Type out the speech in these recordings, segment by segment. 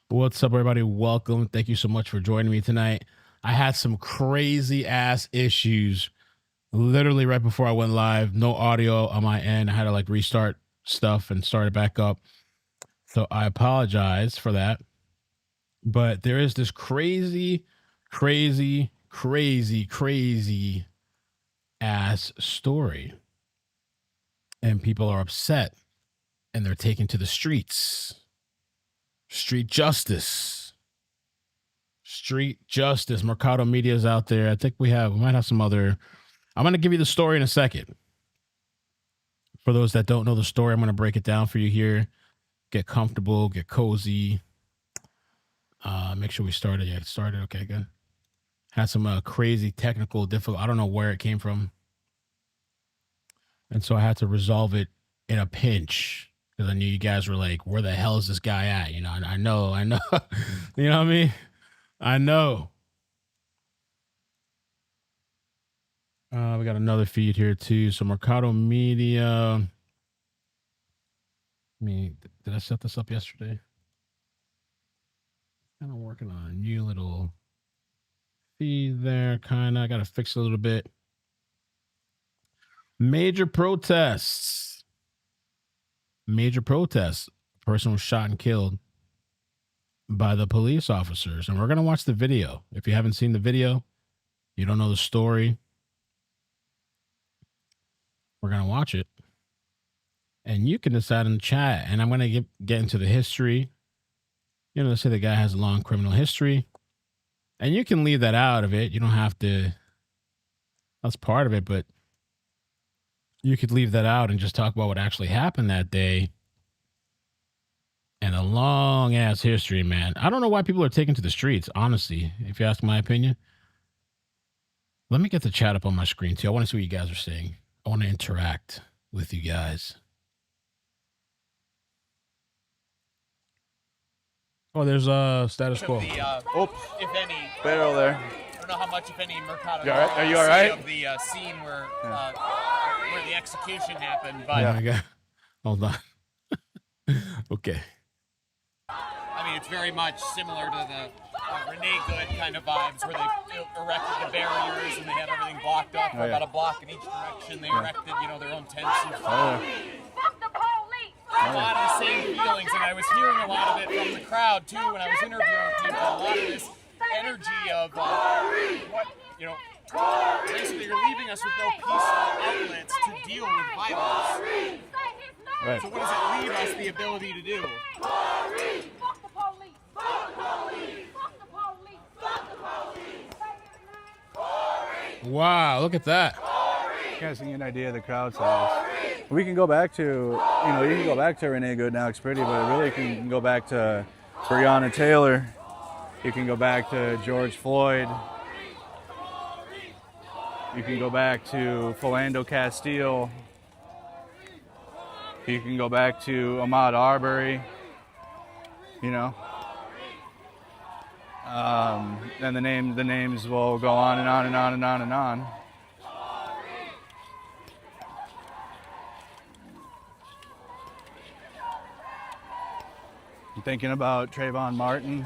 What's up, everybody? Welcome. Thank you so much for joining me tonight. I had some crazy ass issues literally right before I went live. No audio on my end. I had to like restart stuff and start it back up. So I apologize for that. But there is this crazy ass story. And people are upset and they're taken to the streets. Street justice. Mercado Media's out there. I think we might have some other. I'm going to give you the story in a second. For those that don't know the story, I'm going to break it down for you here. Get comfortable, get cozy. Make sure we started. Yeah, it started. Okay, good. Had some crazy technical difficult. I don't know where it came from. And so I had to resolve it in a pinch. Because I knew you guys were like, where the hell is this guy at? You know, and I know. You know what I mean? I know. We got another feed here too. So Mercado Media. Did I set this up yesterday? Kind of working on a new little feed there. Kind of. I got to fix it a little bit. Major protests. A person was shot and killed by the police officers. And we're going to watch the video. If you haven't seen the video, you don't know the story, we're going to watch it. And you can decide in the chat. And I'm going to get into the history. You know, let's say the guy has a long criminal history. And you can leave that out of it. You don't have to. That's part of it. But you could leave that out and just talk about what actually happened that day. And a long ass history, man. I don't know why people are taken to the streets, honestly, if you ask my opinion. Let me get the chat up on my screen too. I want to see what you guys are saying. I want to interact with you guys. Oh, there's a status quo. Oops. If any. Barrel there. I don't know how much, if any, Mercado. You all right? Are you all right? Of the scene where the execution happened, but Yeah, hold on. Okay. I mean, it's very much similar to the Renee Good kind of vibes, where they erected the barriers and they have everything blocked off for about a block in each direction. They erected, their own tents and stuff. A lot of the same feelings, and I was hearing a lot of it from the crowd too when I was interviewing people. A lot of this energy of basically you're leaving us with no peaceful outlets to deal with violence. Right. So what does it leave us the ability to do? Wow, look at that. You guys can get an idea of the crowd size. We can go back to, you can go back to Renee Good, Now It's Pretty, but it really can go back to Breonna Taylor. You can go back to George Floyd. You can go back to Philando Castile. You can go back to Ahmaud Arbery, and the names will go on and on and on and on and on. I'm thinking about Trayvon Martin.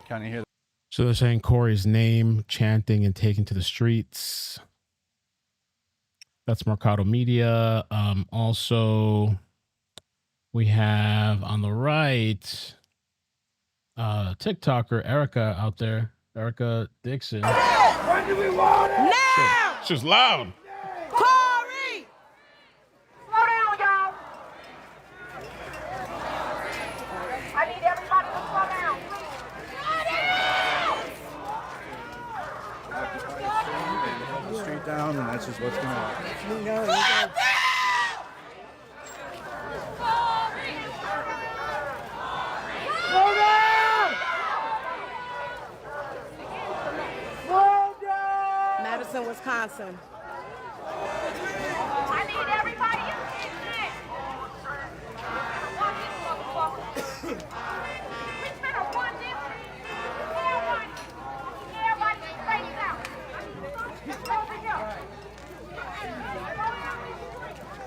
Kind of hear that. So they're saying Corey's name, chanting and taken to the streets. That's Mercado Media. Also, we have on the right, TikToker Erica out there. Erica Dixon. When do we want it? Now! She's loud. Corey! Slow down, y'all. I need everybody to slow down, please. Slow the street down, and that's just what's going to happen. Slow down! Slow down! Madison, Wisconsin. I need everybody in business. Want this motherfucker. We finna run this.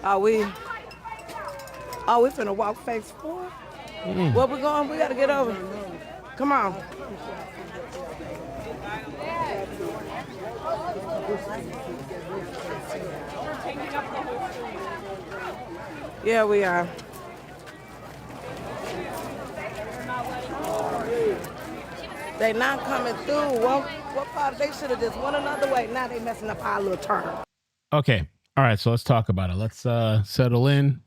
Are we finna walk phase 4? Where we going? We gotta get over. Come on. Yeah, we are. They not coming through. What part? They should have just went another way. Now they messing up our little turn. Okay. All right. So let's talk about it. Let's settle in.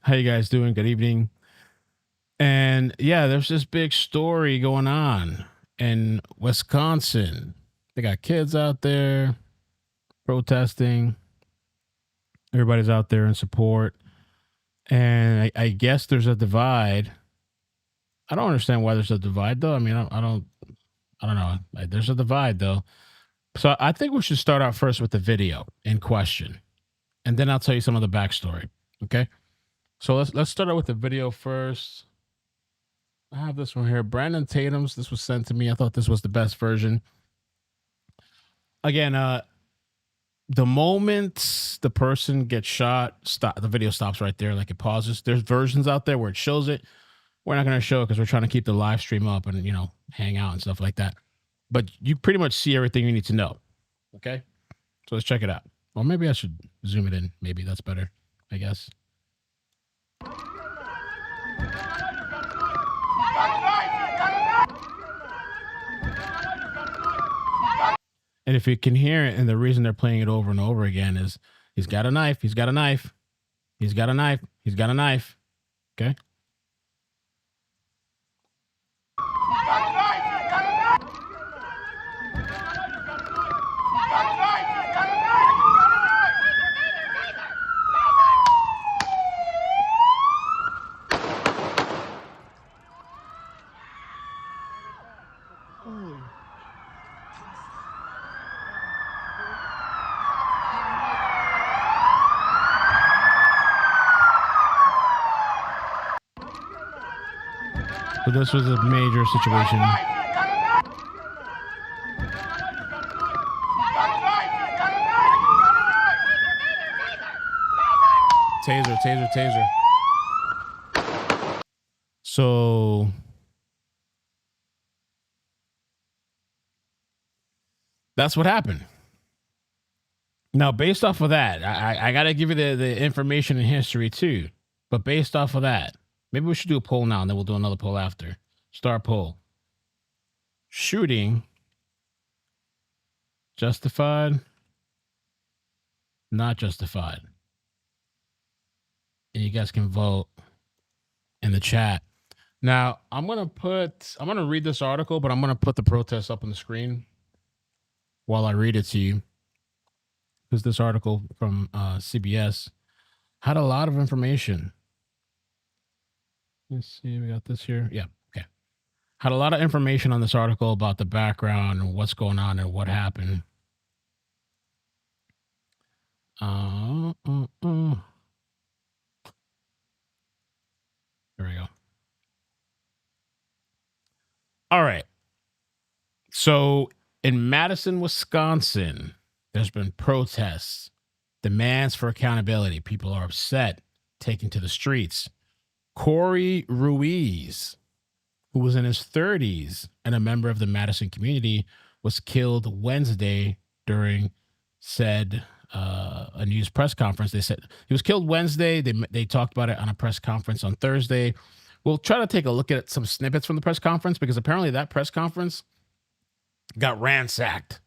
How you guys doing? Good evening. And yeah, there's this big story going on in Wisconsin. They got kids out there protesting. Everybody's out there in support. And I guess there's a divide. I don't understand why there's a divide, though. I mean, I don't know. There's a divide, though. So I think we should start out first with the video in question, and then I'll tell you some of the backstory. Okay. So let's start out with the video first. I have this one here. Brandon Tatum's. This was sent to me. I thought this was the best version. Again, the moment the person gets shot, the video stops right there. Like it pauses. There's versions out there where it shows it. We're not going to show it because we're trying to keep the live stream up and, hang out and stuff like that. But you pretty much see everything you need to know. Okay. So let's check it out. Or maybe I should zoom it in. Maybe that's better, I guess. And if you can hear it, and the reason they're playing it over and over again is he's got a knife, he's got a knife, he's got a knife, he's got a knife. Okay. So this was a major situation. Taser. So that's what happened. Now, based off of that, I got to give you the information and history too. But based off of that, maybe we should do a poll now, and then we'll do another poll after. Start poll. Shooting. Justified. Not justified. And you guys can vote in the chat. Now, I'm going to read this article, but I'm going to put the protest up on the screen while I read it to you. Because this article from CBS had a lot of information. Let's see, we got this here. Yeah, okay. Had a lot of information on this article about the background and what's going on and what happened. There we go. All right. So in Madison, Wisconsin, there's been protests, demands for accountability. People are upset, taken to the streets. Corey Ruiz, who was in his 30s and a member of the Madison community, was killed Wednesday during said a news press conference. They said he was killed Wednesday. They talked about it on a press conference on Thursday. We'll try to take a look at some snippets from the press conference because apparently that press conference got ransacked.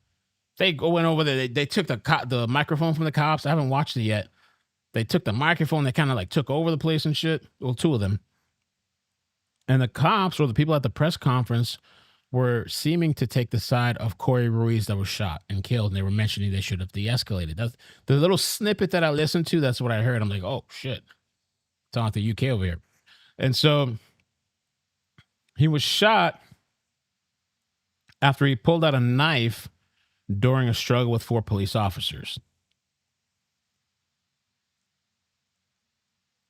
They went over there. They took the microphone from the cops. I haven't watched it yet. They took the microphone. They kind of like took over the place and shit. Well, two of them. And the cops or the people at the press conference were seeming to take the side of Corey Ruiz that was shot and killed. And they were mentioning they should have de-escalated. That's the little snippet that I listened to. That's what I heard. I'm like, oh, shit. It's on the UK over here. And so he was shot after he pulled out a knife during a struggle with 4 police officers.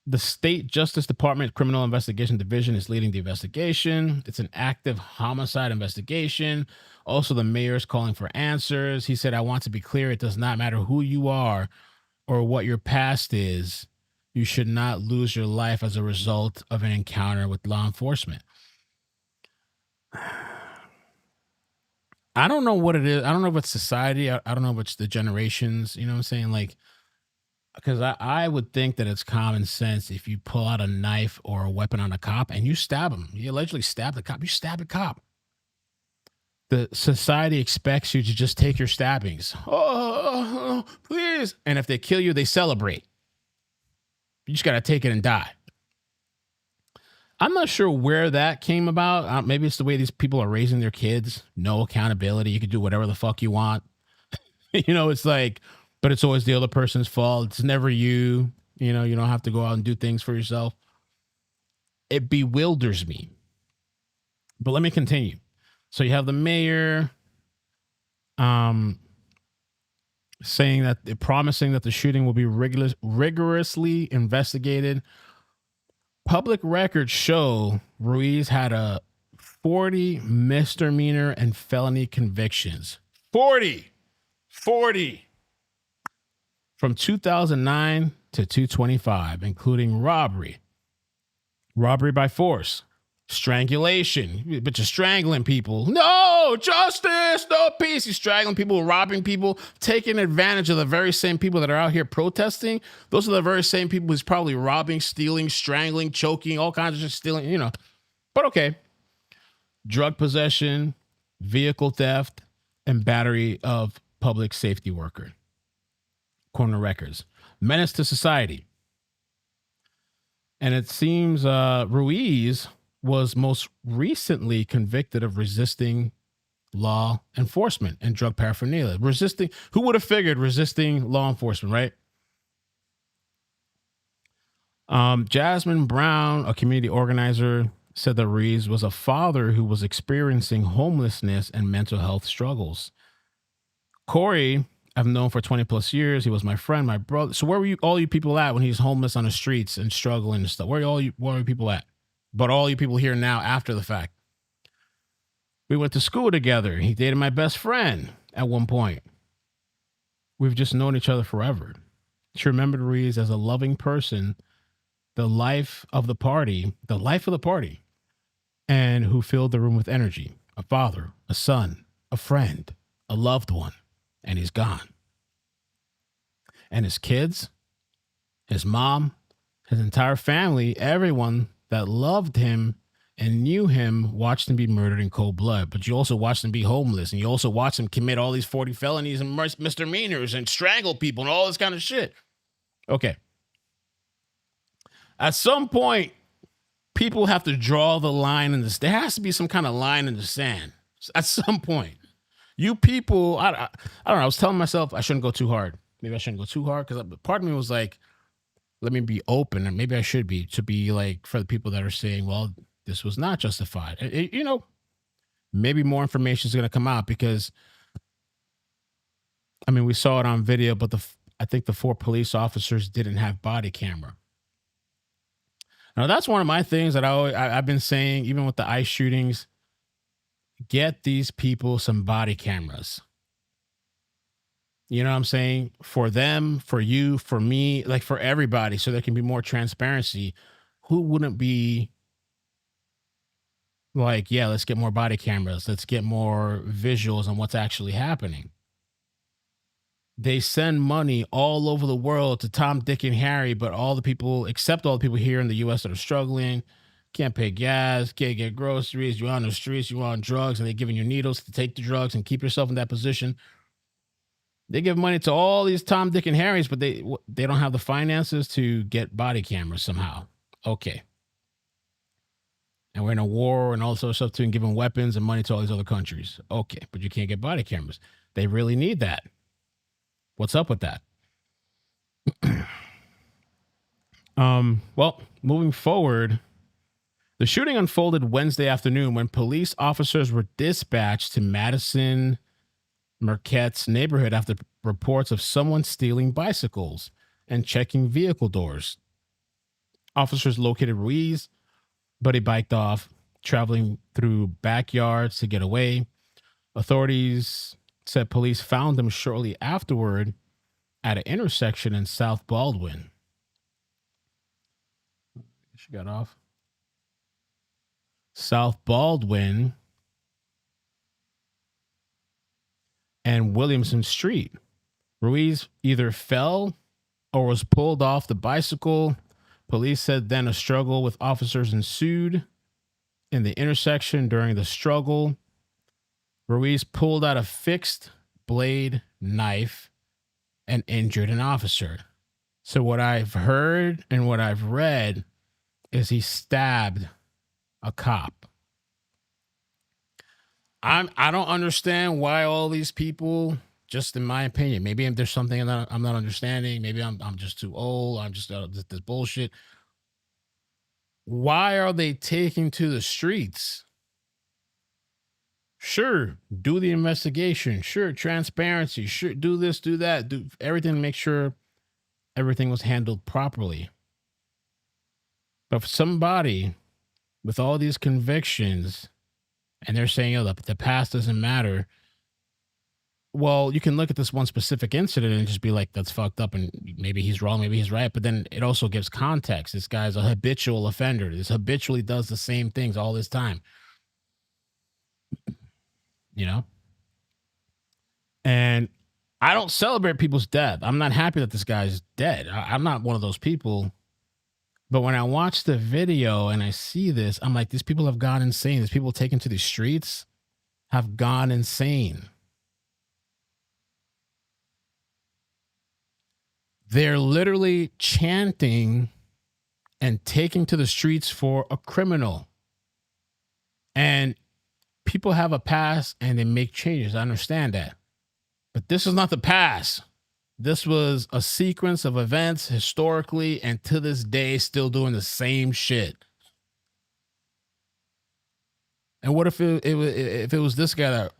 The State Justice Department Criminal Investigation Division is leading the investigation. It's an active homicide investigation. Also, the mayor is calling for answers. He said, I want to be clear. It does not matter who you are or what your past is, you should not lose your life as a result of an encounter with law enforcement. I don't know what it is. I don't know if it's society. I don't know if it's the generations. You know what I'm saying? Like, because I would think that it's common sense if you pull out a knife or a weapon on a cop and you stab him. You allegedly stab the cop. You stab the cop. The society expects you to just take your stabbings. Oh, please. And if they kill you, they celebrate. You just got to take it and die. I'm not sure where that came about. Maybe it's the way these people are raising their kids. No accountability. You can do whatever the fuck you want. You know, it's like, but it's always the other person's fault. It's never you. You know, you don't have to go out and do things for yourself. It bewilders me. But let me continue. So you have the mayor saying that, promising that the shooting will be rigorously investigated. Public records show Ruiz had a 40 misdemeanor and felony convictions. 40 from 2009 to 2025, including robbery by force, strangulation, but you're strangling people. No justice, no peace. He's strangling people, robbing people, taking advantage of the very same people that are out here protesting. Those are the very same people who's probably robbing, stealing, strangling, choking, all kinds of just stealing, you know. But okay. Drug possession, vehicle theft, and battery of public safety worker. Corner records. Menace to society. And it seems Ruiz was most recently convicted of resisting law enforcement and drug paraphernalia. Resisting, who would have figured resisting law enforcement, right? Jasmine Brown, a community organizer, said that Ruiz was a father who was experiencing homelessness and mental health struggles. Corey, I've known for 20 plus years. He was my friend, my brother. So where were all you people at when he was homeless on the streets and struggling and stuff? Where are you people at? But all you people here now after the fact. We went to school together. He dated my best friend at one point. We've just known each other forever. She remembered Ruiz as a loving person, the life of the party, and who filled the room with energy. A father, a son, a friend, a loved one, and he's gone. And his kids, his mom, his entire family, everyone that loved him and knew him watched him be murdered in cold blood. But you also watched him be homeless, and you also watched him commit all these 40 felonies and misdemeanors and strangle people and all this kind of shit. Okay. At some point, people have to draw the line in this. There has to be some kind of line in the sand. At some point. You people, I don't know. I was telling myself I shouldn't go too hard. Maybe I shouldn't go too hard because part of me was like, let me be open, and maybe I should be, to be like, for the people that are saying, well, this was not justified. You know, maybe more information is going to come out because, I mean, we saw it on video, but I think the 4 police officers didn't have body camera. Now, that's one of my things that I've been saying, even with the ICE shootings, get these people some body cameras. You know what I'm saying? For them, for you, for me, like for everybody, so there can be more transparency. Who wouldn't be like, yeah, let's get more body cameras. Let's get more visuals on what's actually happening. They send money all over the world to Tom, Dick, and Harry, but all the people, except all the people here in the U.S. that are struggling, can't pay gas, can't get groceries, you're on the streets, you're on drugs, and they're giving you needles to take the drugs and keep yourself in that position. They give money to all these Tom, Dick, and Harrys, but they don't have the finances to get body cameras somehow. Okay. And we're in a war and all this other stuff too, and giving weapons and money to all these other countries. Okay, but you can't get body cameras. They really need that. What's up with that? Well, moving forward, the shooting unfolded Wednesday afternoon when police officers were dispatched to Madison, Marquette's neighborhood after reports of someone stealing bicycles and checking vehicle doors. Officers located Ruiz, but he biked off, traveling through backyards to get away. Authorities said police found him shortly afterward at an intersection in South Baldwin. She got off. South Baldwin and Williamson Street. Ruiz either fell or was pulled off the bicycle. Police said then a struggle with officers ensued in the intersection. During the struggle, Ruiz pulled out a fixed blade knife and injured an officer. So what I've heard and what I've read is he stabbed a cop. I don't understand why all these people, just in my opinion, maybe there's something that I'm not understanding. Maybe I'm just too old. I'm just this bullshit. Why are they taking to the streets? Sure, do the investigation. Sure, transparency. Sure, do this, do that. Do everything to make sure everything was handled properly. But for somebody with all these convictions, and they're saying, oh, the past doesn't matter. Well, you can look at this one specific incident and just be like, that's fucked up, and maybe he's wrong, maybe he's right. But then it also gives context. This guy's a habitual offender. This habitually does the same things all this time. You know? And I don't celebrate people's death. I'm not happy that this guy's dead. I'm not one of those people. But when I watch the video and I see this, I'm like, these people have gone insane. These people taken to the streets have gone insane. They're literally chanting and taking to the streets for a criminal. And people have a past and they make changes. I understand that. But this is not the past. This was a sequence of events historically and to this day still doing the same shit. And what if it was this guy that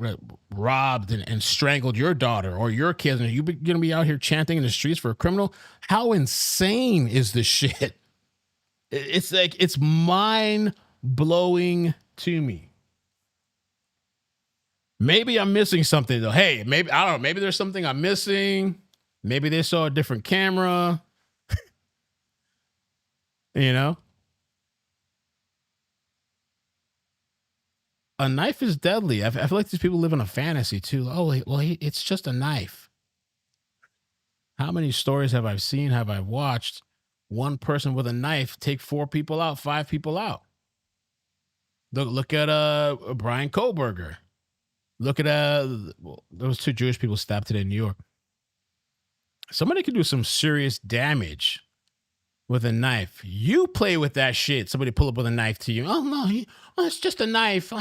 robbed and strangled your daughter or your kids, and you're going to be out here chanting in the streets for a criminal? How insane is this shit? It's like, it's mind-blowing to me. Maybe I'm missing something, though. Hey, maybe, I don't know, maybe there's something I'm missing. Maybe they saw a different camera. You know? A knife is deadly. I feel like these people live in a fantasy too. Oh, well, it's just a knife. How many stories have I seen, have I watched? One person with a knife take 4 people out, 5 people out. Look at Brian Kohlberger. Look at there was 2 Jewish people stabbed today in New York. Somebody can do some serious damage with a knife. You play with that shit. Somebody pull up with a knife to you. Oh, no, it's just a knife.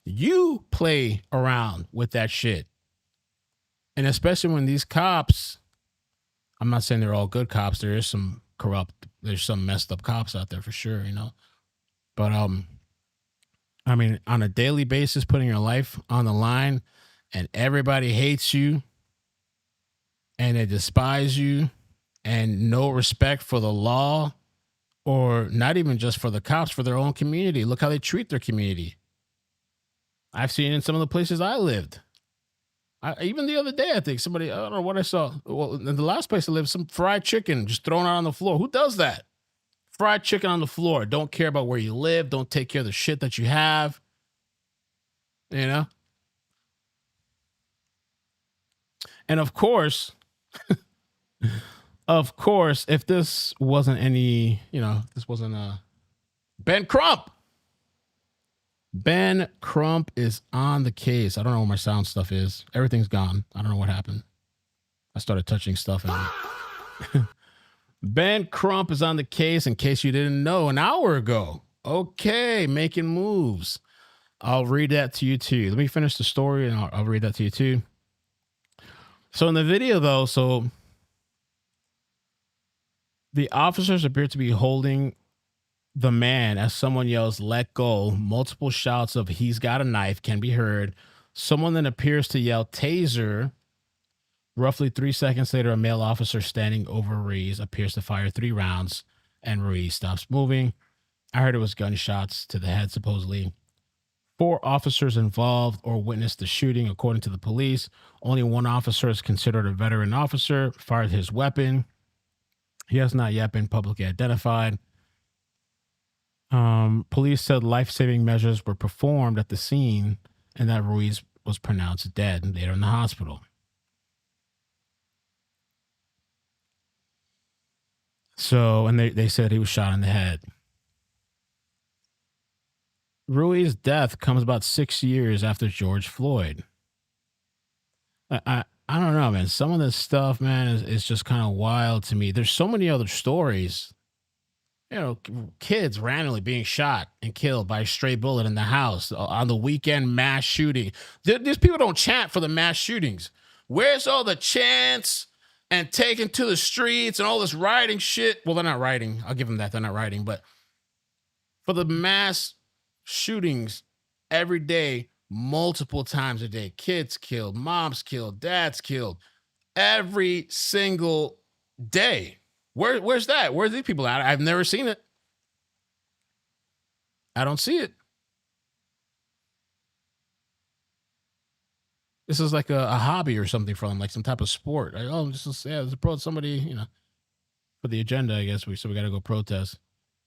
You play around with that shit. And especially when these cops, I'm not saying they're all good cops. There is some corrupt, there's some messed up cops out there for sure, you know. But, I mean, on a daily basis, putting your life on the line and everybody hates you and they despise you and no respect for the law, or not even just for the cops, for their own community. Look how they treat their community. I've seen it in some of the places I lived. Even the other day, I think somebody, I don't know what I saw. Well, in the last place I lived, some fried chicken just thrown out on the floor. Who does that? Fried chicken on the floor. Don't care about where you live. Don't take care of the shit that you have. You know? And of course, if this wasn't any, this wasn't Ben Crump. Ben Crump is on the case. I don't know where my sound stuff is. Everything's gone. I don't know what happened. I started touching stuff. And Ben Crump is on the case, in case you didn't know, an hour ago. Okay, making moves. I'll read that to you too. Let me finish the story and I'll read that to you too. So in the video though, the officers appear to be holding the man as someone yells, "Let go." Multiple shouts of "He's got a knife" can be heard. Someone then appears to yell "Taser." Roughly 3 seconds later, a male officer standing over Ruiz appears to fire 3 rounds and Ruiz stops moving. I heard it was gunshots to the head, supposedly. 4 officers involved or witnessed the shooting, according to the police. Only 1 officer is considered a veteran officer, fired his weapon. He has not yet been publicly identified. Police said life-saving measures were performed at the scene and that Ruiz was pronounced dead later in the hospital. So, and they said he was shot in the head. Ruiz's death comes about 6 years after George Floyd. I don't know, man. Some of this stuff, man, is just kind of wild to me. There's so many other stories. You know, kids randomly being shot and killed by a stray bullet in the house on the weekend mass shooting. These people don't chant for the mass shootings. Where's all the chants and taking to the streets and all this rioting shit? Well, they're not rioting. I'll give them that. They're not rioting. But for the mass shootings every day, multiple times a day, kids killed, moms killed, dads killed, every single day. Where's that? Where's these people at? I've never seen it. I don't see it. This is like a hobby or something for them, like some type of sport. Like, oh, somebody, you know, for the agenda, I guess. So we got to go protest.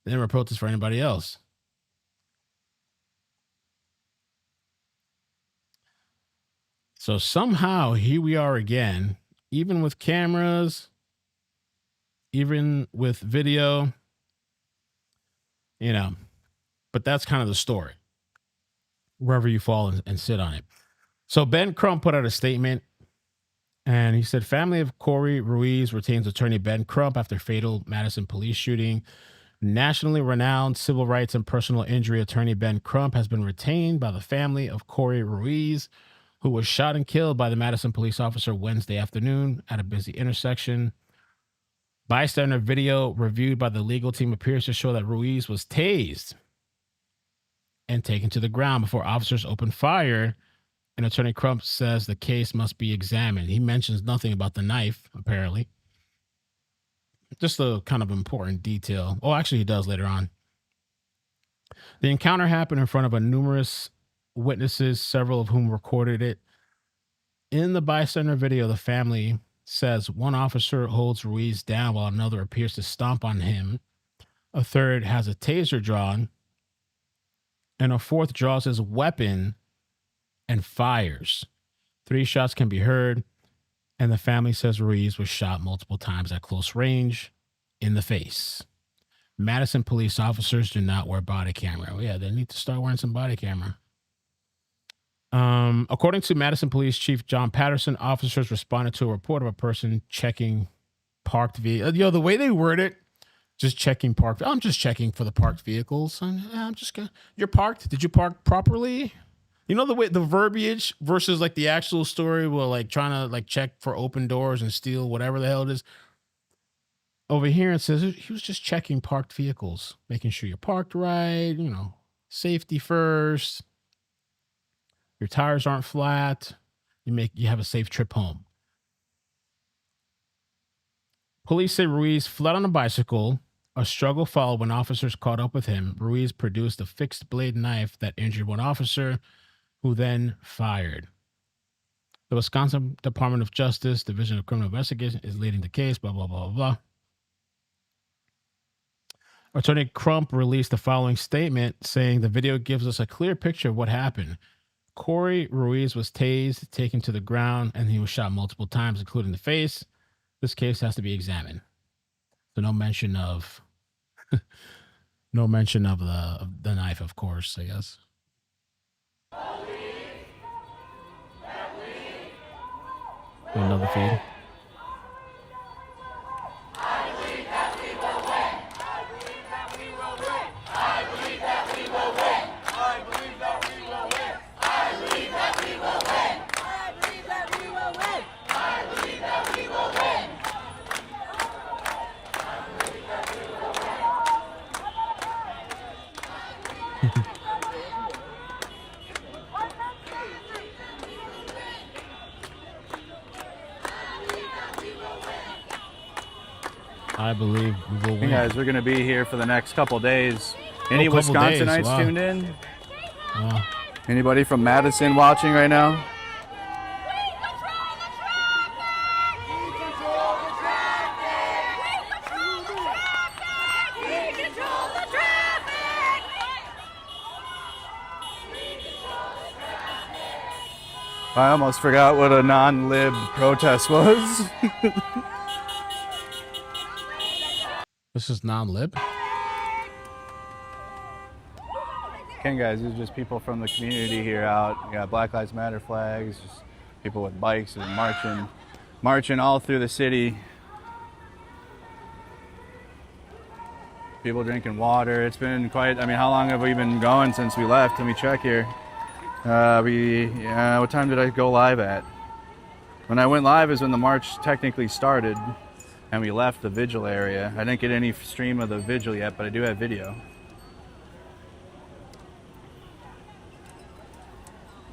They never protest for anybody else. So somehow here we are again, even with cameras, even with video, you know, but that's kind of the story, wherever you fall and sit on it. So Ben Crump put out a statement, and he said, family of Corey Ruiz retains attorney Ben Crump after fatal Madison police shooting. Nationally renowned civil rights and personal injury attorney Ben Crump has been retained by the family of Corey Ruiz, who was shot and killed by the Madison police officer Wednesday afternoon at a busy intersection. Bystander video reviewed by the legal team appears to show that Ruiz was tased and taken to the ground before officers opened fire. And Attorney Crump says the case must be examined. He mentions nothing about the knife, apparently. Just a kind of important detail. Oh, actually, he does later on. The encounter happened in front of numerous witnesses, several of whom recorded it. In the bystander video, the family says one officer holds Ruiz down while another appears to stomp on him. A third has a taser drawn, and a fourth draws his weapon and fires. 3 shots can be heard, and the family says Ruiz was shot multiple times at close range in the face. Madison police officers do not wear body camera. Well, yeah, they need to start wearing some body camera. According to Madison Police Chief John Patterson, officers responded to a report of a person checking parked vehicles. The way they word it, just checking parked. I'm just checking for the parked vehicles. I'm just gonna. You're parked. Did you park properly? You know the way the verbiage versus like the actual story, will like trying to like check for open doors and steal whatever the hell it is. Over here it says he was just checking parked vehicles, making sure you're parked right. You know, safety first. Your tires aren't flat. You have a safe trip home. Police say Ruiz fled on a bicycle. A struggle followed when officers caught up with him. Ruiz produced a fixed blade knife that injured one officer, who then fired. The Wisconsin Department of Justice Division of Criminal Investigation is leading the case. Blah blah blah blah. Attorney Crump released the following statement saying the video gives us a clear picture of what happened. Corey Ruiz was tased, taken to the ground, and he was shot multiple times, including the face. This case has to be examined. So no mention of the knife, of course, I guess. Another feed. I believe we will win. Hey guys, we're going to be here for the next couple days. Any Wisconsinites tuned in? Anybody from Madison watching right now? I almost forgot what a non-lib protest was. This is non-lib. Again, guys, these are just people from the community here out. You got Black Lives Matter flags, just people with bikes and marching all through the city. People drinking water. It's been quite, I mean, how long have we been going since we left? Let me check here. What time did I go live at? When I went live is when the march technically started and we left the vigil area. I didn't get any stream of the vigil yet, but I do have video.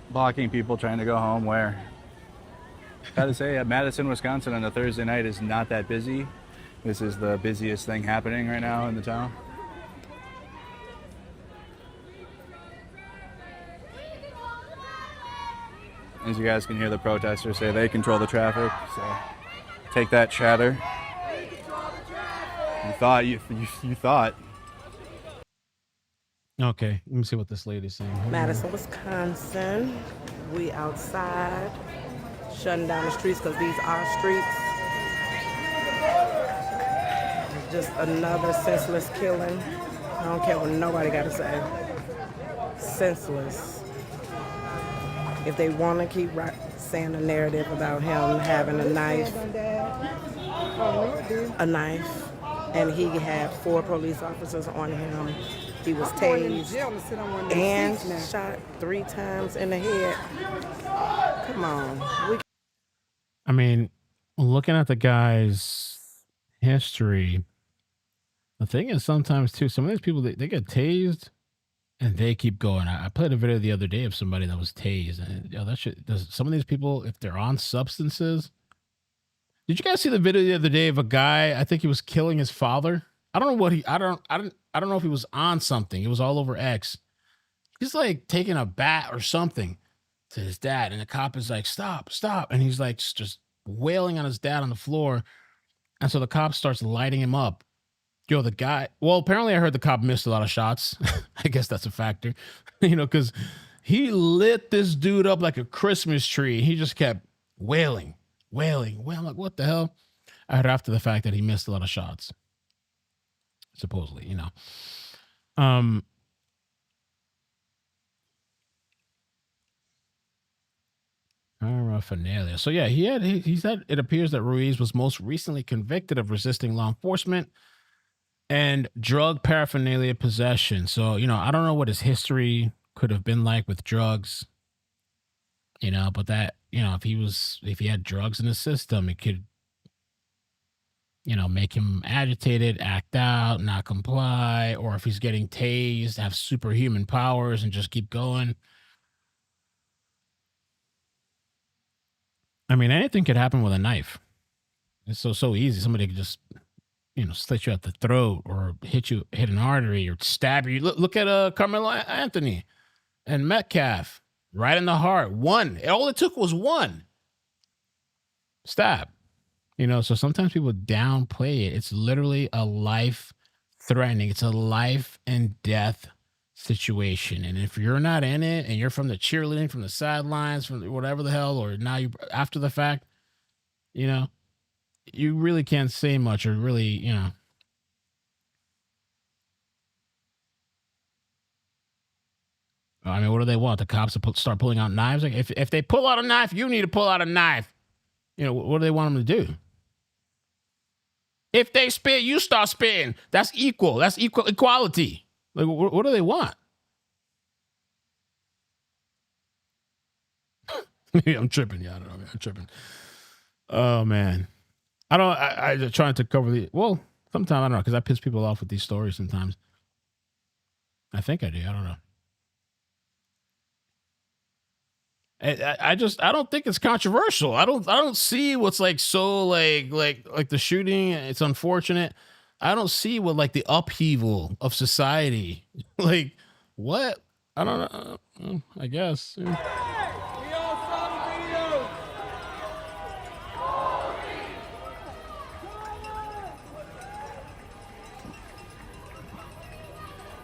Blocking people trying to go home where? Gotta say, Madison, Wisconsin on a Thursday night is not that busy. This is the busiest thing happening right now in the town. As you guys can hear the protesters say, they control the traffic, so take that, chatter. You thought. Okay, let me see what this lady's saying. Madison, Wisconsin. We outside, shutting down the streets because these are streets. It's just another senseless killing. I don't care what nobody got to say. Senseless. If they want to keep saying a narrative about him having a knife, and he had 4 police officers on him. He was tased and shot 3 times in the head. Come on. I mean, looking at the guy's history, the thing is sometimes too, some of these people, they get tased and they keep going. I played a video the other day of somebody that was tased, and that shit does. Some of these people, if they're on substances, did you guys see the video the other day of a guy? I think he was killing his father. I don't know what I don't know if he was on something. It was all over X. He's like taking a bat or something to his dad, and the cop is like, "Stop, stop!" And he's like just wailing on his dad on the floor, and so the cop starts lighting him up. Yo, the guy, well, apparently I heard the cop missed a lot of shots. I guess that's a factor, because he lit this dude up like a Christmas tree. He just kept wailing. I'm like, what the hell? I heard after the fact that he missed a lot of shots. Supposedly, Paraphernalia. So yeah, he said it appears that Ruiz was most recently convicted of resisting law enforcement and drug paraphernalia possession. So, I don't know what his history could have been like with drugs, but that, if he had drugs in his system, it could, make him agitated, act out, not comply, or if he's getting tased, have superhuman powers and just keep going. I mean, anything could happen with a knife. It's so easy. Somebody could just, slit you at the throat or hit an artery or stab you. Look at Carmelo Anthony and Metcalf, right in the heart. All it took was one stab. So sometimes people downplay it. It's literally a life-threatening. It's a life and death situation. And if you're not in it and you're from the cheerleading, from the sidelines, from whatever the hell, or now you after the fact, you really can't say much or really, I mean, what do they want? The cops to start pulling out knives? Like if they pull out a knife, you need to pull out a knife. What do they want them to do? If they spit, you start spitting. That's equal. That's equality. Like, what do they want? Maybe I'm tripping. Yeah, I don't know. I'm tripping. Oh, man. I trying to cover sometimes I don't know, because I piss people off with these stories sometimes. I think I do. I don't know. I don't think it's controversial. I don't see what's like so like the shooting. It's unfortunate. I don't see what like the upheaval of society. Like what? I don't know. I guess. We all saw the video.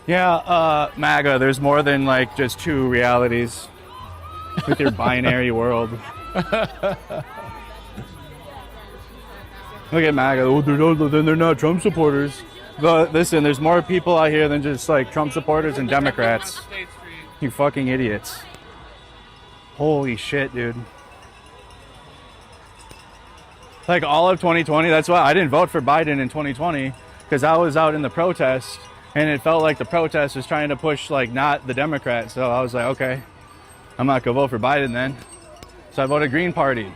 Yeah, MAGA, there's more than like just two realities with your binary world. Look at MAGA. Oh, they're not Trump supporters. But listen, there's more people out here than just like Trump supporters and Democrats. You fucking idiots. Holy shit, dude. Like all of 2020, that's why I didn't vote for Biden in 2020, because I was out in the protest and it felt like the protest was trying to push like not the Democrats. So I was like, okay, I'm not gonna vote for Biden then. So I voted Green Party.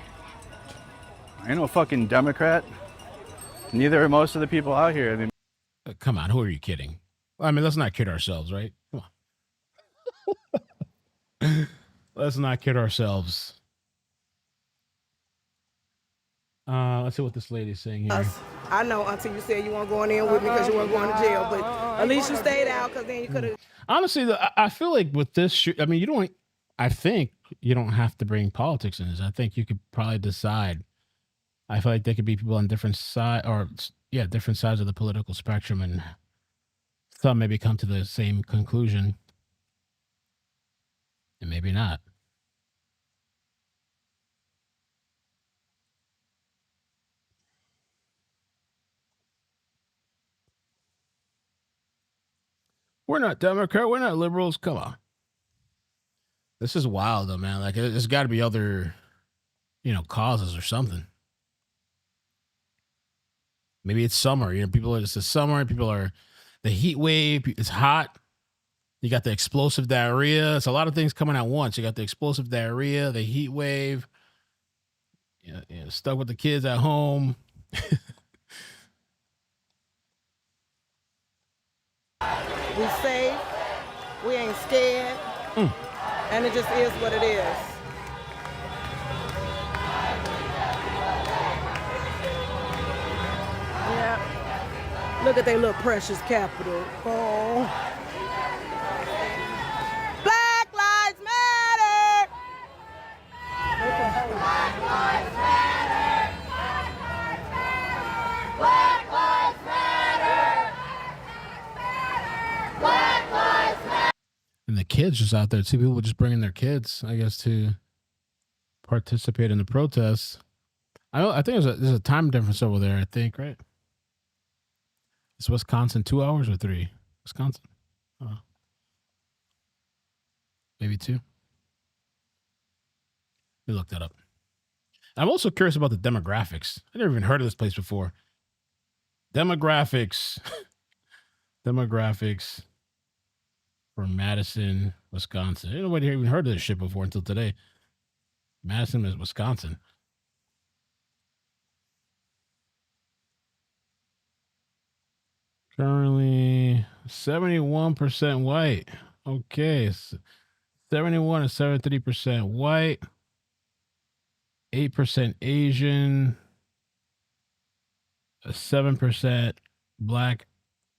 I ain't no fucking Democrat. Neither are most of the people out here. I mean, come on, who are you kidding? I mean, let's not kid ourselves, right? Come on. Let's not kid ourselves. Let's see what this lady's saying here. I know until you said you weren't going in with me because you weren't going to jail, but at least you stayed out because then you could have. Honestly, I feel like with this, I mean, I think you don't have to bring politics in this. I think you could probably decide. I feel like there could be people on different different sides of the political spectrum, and some maybe come to the same conclusion, and maybe not. We're not Democrat. We're not liberals. Come on. This is wild, though, man. Like, there's got to be other, causes or something. Maybe it's summer. It's the summer. The heat wave. It's hot. You got the explosive diarrhea. It's a lot of things coming at once. You got the explosive diarrhea, the heat wave. Stuck with the kids at home. We safe. We ain't scared. And it just is what it is. Yeah. Look at their little precious capital. Oh. Black Lives Matter. Black Lives Matter. Black Lives Matter. Black Lives Matter. And the kids just out there. See people just bringing their kids, I guess, to participate in the protests. I think there's a time difference over there, I think, right? Is Wisconsin 2 hours or 3? Wisconsin? Oh. Maybe 2. Let me look that up. I'm also curious about the demographics. I never even heard of this place before. Demographics. Demographics for Madison, Wisconsin. Nobody even heard of this shit before until today. Madison is Wisconsin. Currently 71% white. Okay. 71 and 73% white. 8% Asian. 7% Black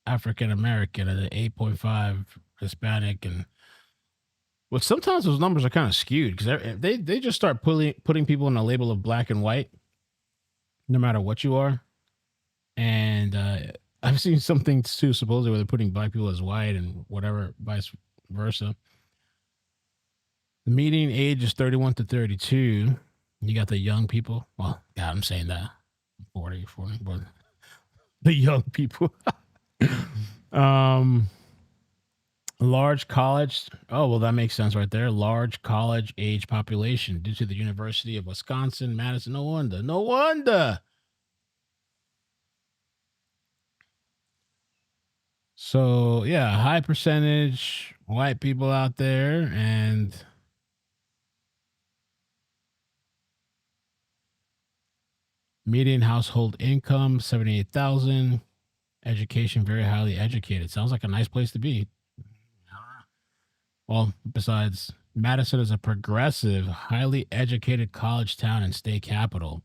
African American, and then 8.5 Hispanic. And well, sometimes those numbers are kind of skewed because they just start putting people in a label of black and white, no matter what you are. And I've seen some things too, supposedly, where they're putting black people as white and whatever, vice versa. The median age is 31 to 32. You got the young people. Well, God, I'm saying that. 40, but the young people. Large college. Oh, well, that makes sense right there. Large college age population due to the University of Wisconsin, Madison. No wonder. No wonder. So, yeah, high percentage white people out there, and median household income, 78,000. Education, very highly educated. Sounds like a nice place to be. Well, besides, Madison is a progressive, highly educated college town and state capital.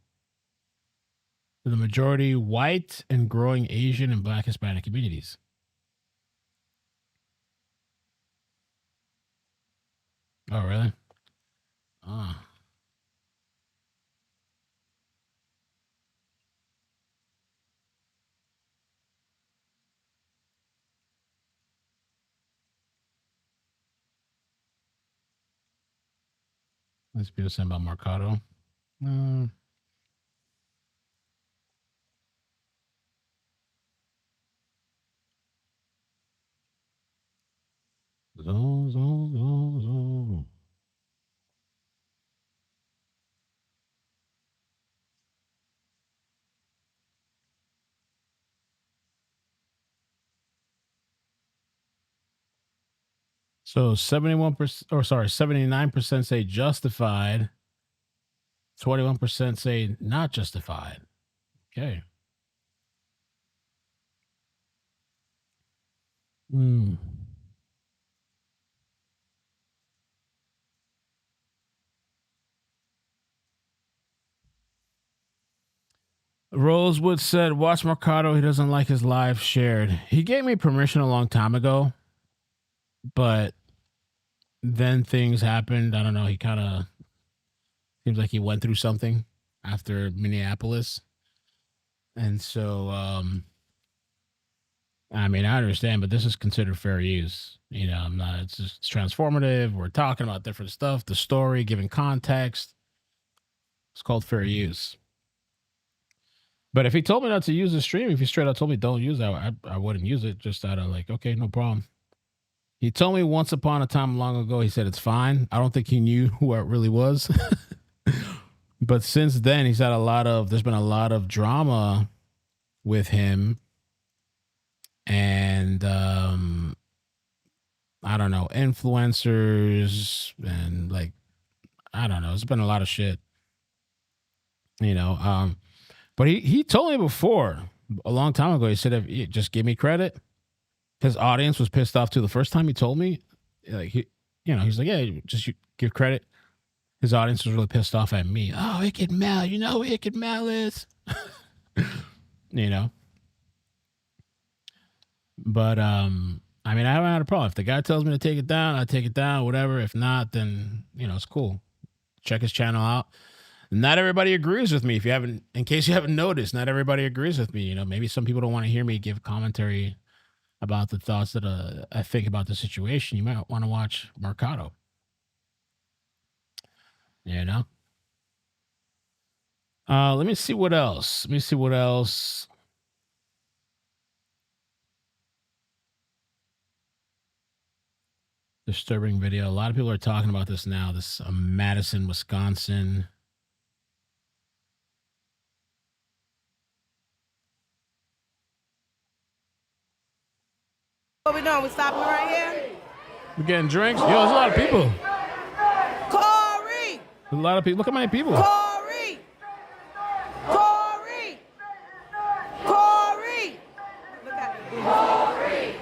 The majority white and growing Asian and Black Hispanic communities. Oh, really? Ah. Let's be sent by Mercado. So 71%, or sorry, 79% say justified. 21% say not justified. Okay. Rosewood said, watch Mercado. He doesn't like his live shared. He gave me permission a long time ago, but then things happened. I don't know. He kind of seems like he went through something after Minneapolis. And so, I mean, I understand, but this is considered fair use. You know, I'm not, it's just transformative. We're talking about different stuff, the story, giving context. It's called fair use. But if he told me not to use the stream, if he straight up told me don't use that, I wouldn't use it. Just out of like, okay, no problem. He told me once upon a time long ago, he said it's fine. I don't think he knew who it really was. But since then, there's been a lot of drama with him. And I don't know, influencers and like, I don't know. It's been a lot of shit. You know, but he told me before, a long time ago, he said, if you just give me credit. His audience was pissed off too. The first time he told me, like, he's like, yeah, just give credit. His audience was really pissed off at me. Oh, iCkEdMeL, you know who iCkEdMeL is? You know? But, I mean, I haven't had a problem. If the guy tells me to take it down, I take it down, whatever. If not, then, it's cool. Check his channel out. Not everybody agrees with me. In case you haven't noticed, not everybody agrees with me. You know, maybe some people don't want to hear me give commentary about the thoughts that I think about the situation. You might want to watch Mercado. You know? Let me see what else. Disturbing video. A lot of people are talking about this now. This Madison, Wisconsin. What we doing? We stopping right here? We're getting drinks. Yo, there's a lot of people. Corey! A lot of people. Look how many people. Corey! Corey! Corey! Look at it. Corey!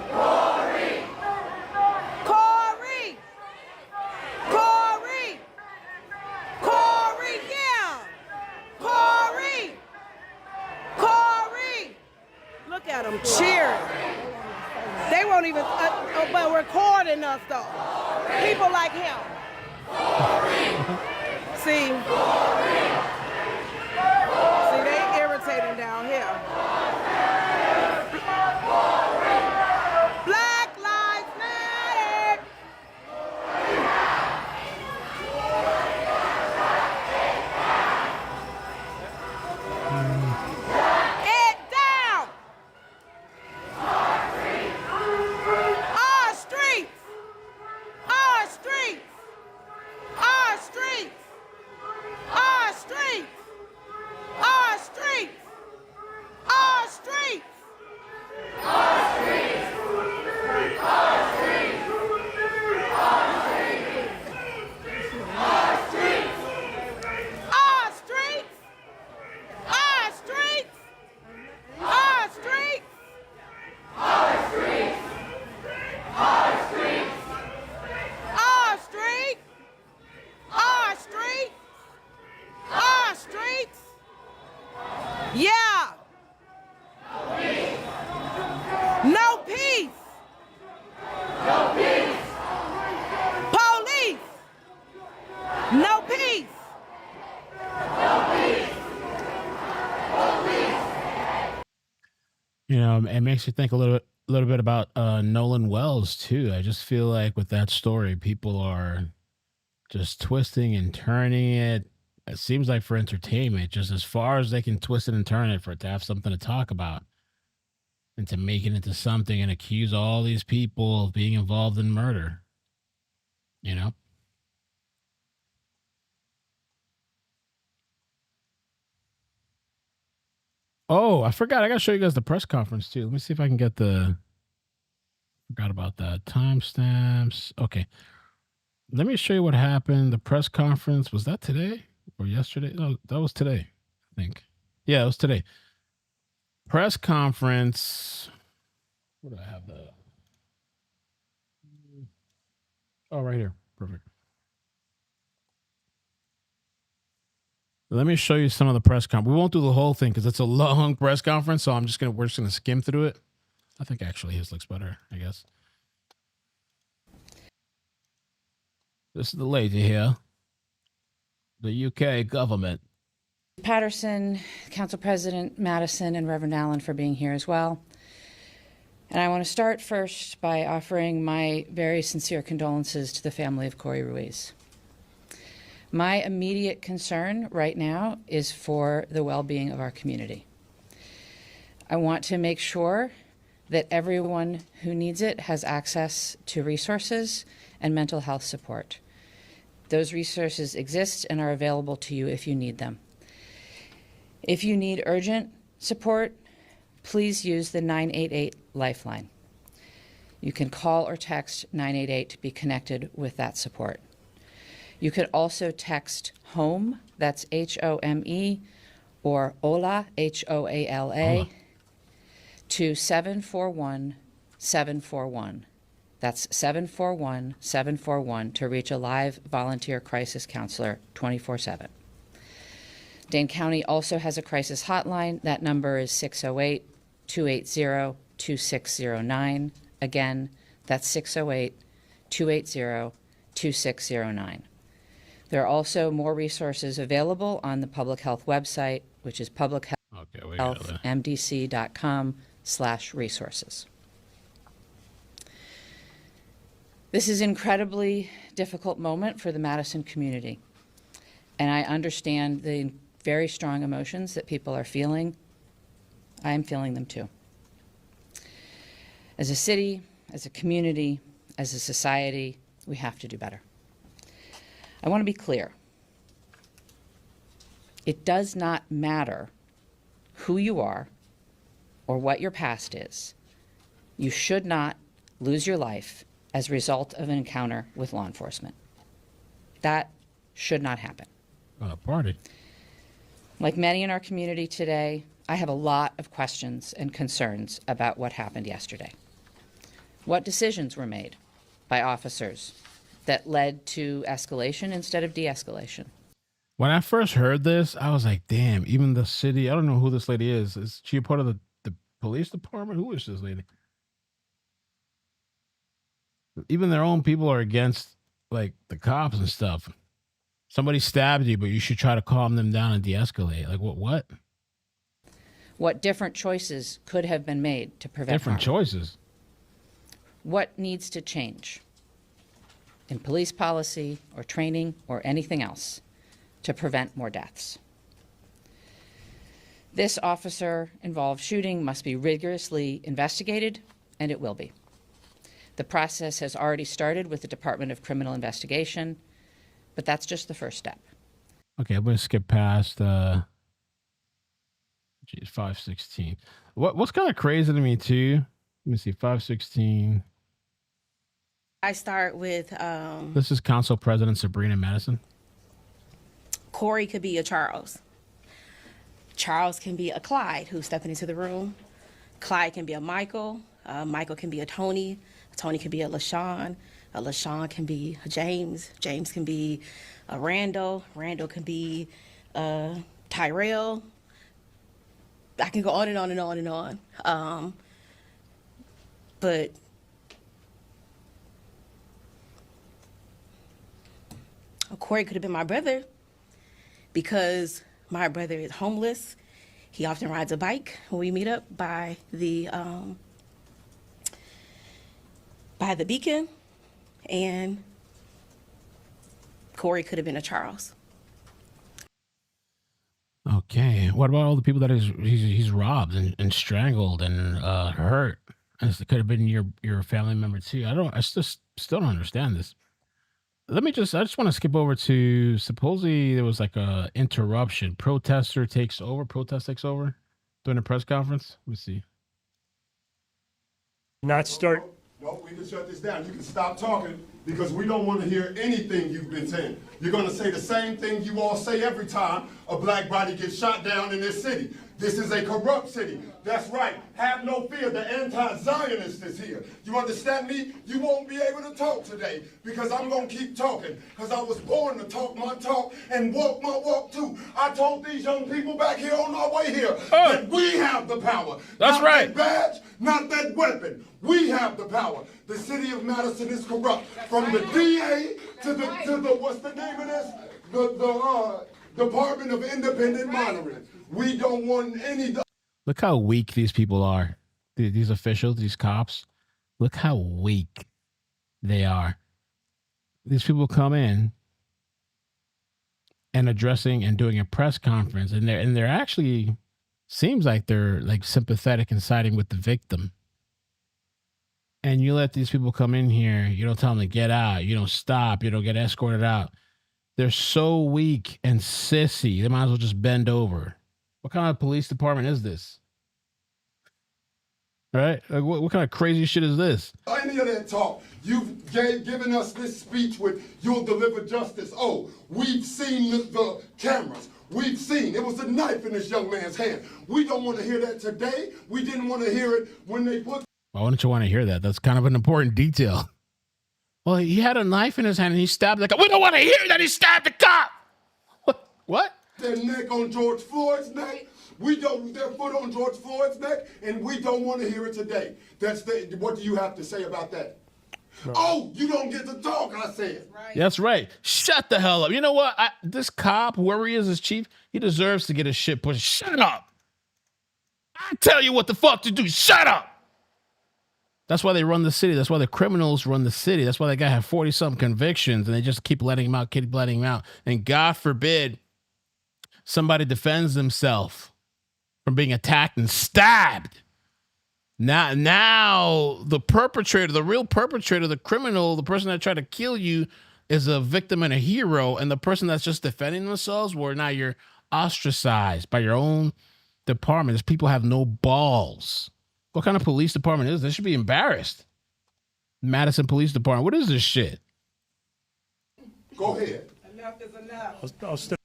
Corey! Corey! Corey! Corey, yeah! Corey! Corey! Look at them cheering. They won't even, but recording us though. People like him. See, they irritating down here. Black Lives Matter. It down. Our streets. Our streets. Our streets. Our streets. it makes you think a little bit about Nolan Wells too. I just feel like with that story, people are just twisting and turning it. It seems like for entertainment, just as far as they can twist it and turn it for it to have something to talk about and to make it into something and accuse all these people of being involved in murder. You know? Oh, I forgot. I got to show you guys the press conference too. Let me see if I can get forgot about that. Timestamps. Okay. Let me show you what happened. The press conference, was that today or yesterday? No, that was today, I think. Yeah, it was today. Press conference. Where do I have that? Oh, right here. Perfect. Let me show you some of the press conference. We won't do the whole thing because it's a long press conference, so we're just gonna skim through it. I think actually his looks better, I guess. This is the lady here. The UK government. Patterson, Council President Madison, and Reverend Allen for being here as well. And I want to start first by offering my very sincere condolences to the family of Corey Ruiz. My immediate concern right now is for the well-being of our community. I want to make sure that everyone who needs it has access to resources and mental health support. Those resources exist and are available to you if you need them. If you need urgent support, please use the 988 Lifeline. You can call or text 988 to be connected with that support. You could also text HOME, that's HOME, or HOLA, HOALA, to 741-741. That's 741-741 to reach a live volunteer crisis counselor 24/7. Dane County also has a crisis hotline. That number is 608-280-2609. Again, that's 608-280-2609. There are also more resources available on the public health website, which is publichealthmdc.com/resources. This is an incredibly difficult moment for the Madison community, and I understand the very strong emotions that people are feeling. I am feeling them too. As a city, as a community, as a society, we have to do better. I want to be clear. It does not matter who you are or what your past is. You should not lose your life as a result of an encounter with law enforcement. That should not happen. On a party. Like many in our community today, I have a lot of questions and concerns about what happened yesterday. What decisions were made by officers that led to escalation instead of de-escalation? When I first heard this, I was like, damn, even the city, I don't know who this lady is. Is she a part of the police department? Who is this lady? Even their own people are against, like, the cops and stuff. Somebody stabbed you, but you should try to calm them down and de-escalate. Like, what? What different choices could have been made to prevent Different harm? choices. What needs to change in police policy or training or anything else to prevent more deaths? This officer-involved shooting must be rigorously investigated, and it will be. The process has already started with the Department of Criminal Investigation, but that's just the first step. Okay, I'm going to skip past 516. What's kind of crazy to me, too? Let me see, 516. I start with This is Council President Sabrina Madison. Corey could be a Charles. Charles can be a Clyde who's stepping into the room. Clyde can be a Michael. Michael can be a Tony. Tony can be a LaShawn. A LaShawn can be a James. James can be a Randall. Randall can be Tyrell. I can go on and on and on and on. But Corey could have been my brother because my brother is homeless. He often rides a bike when we meet up by the Beacon, and Corey could have been a Charles. Okay. What about all the people that he's robbed and strangled and hurt? It could have been your family member too. I still don't understand this. I just want to skip over to, supposedly there was like a interruption. Protest takes over during a press conference. Let me see. Not start. No, we can shut this down. You can stop talking because we don't want to hear anything you've been saying. You're going to say the same thing you all say every time a black body gets shot down in this city. This is a corrupt city. That's right. Have no fear. The anti-Zionist is here. You understand me? You won't be able to talk today because I'm going to keep talking because I was born to talk my talk and walk my walk too. I told these young people back here on our way here that we have the power. That's not right. That badge, not that weapon. We have the power. The city of Madison is corrupt. From the DA to the what's the name of this? The Department of Independent Monitoring. We don't want any. Look how weak these people are. These officials, these cops. Look how weak they are. These people come in and addressing and doing a press conference, and they're actually seems like they're like sympathetic and siding with the victim. And you let these people come in here, you don't tell them to get out, you don't stop, you don't get escorted out. They're so weak and sissy, they might as well just bend over. What kind of police department is this? Right? Like, what kind of crazy shit is this? Any of that talk. You've given us this speech with "you'll deliver justice." Oh, we've seen the cameras. We've seen. It was a knife in this young man's hand. We don't want to hear that today. We didn't want to hear it when they put... Why wouldn't you want to hear that? That's kind of an important detail. Well, he had a knife in his hand and he stabbed the cop. We don't want to hear that he stabbed the cop. What? Their neck on George Floyd's neck. Their foot on George Floyd's neck, and we don't want to hear it today. What do you have to say about that? No. Oh, you don't get to talk, I said. Right. That's right. Shut the hell up. You know what? This cop, whoever he is, his chief, he deserves to get his shit pushed. Shut up. I tell you what the fuck to do. Shut up. That's why they run the city. That's why the criminals run the city. That's why that guy had 40-something convictions, and they just keep letting him out, keep letting him out. And God forbid somebody defends himself from being attacked and stabbed. Now the perpetrator, the real perpetrator, the criminal, the person that tried to kill you is a victim and a hero. And the person that's just defending themselves, where now you're ostracized by your own department. These people have no balls. What kind of police department is this? They should be embarrassed. Madison Police Department. What is this shit? Go ahead. Enough is enough. I'll step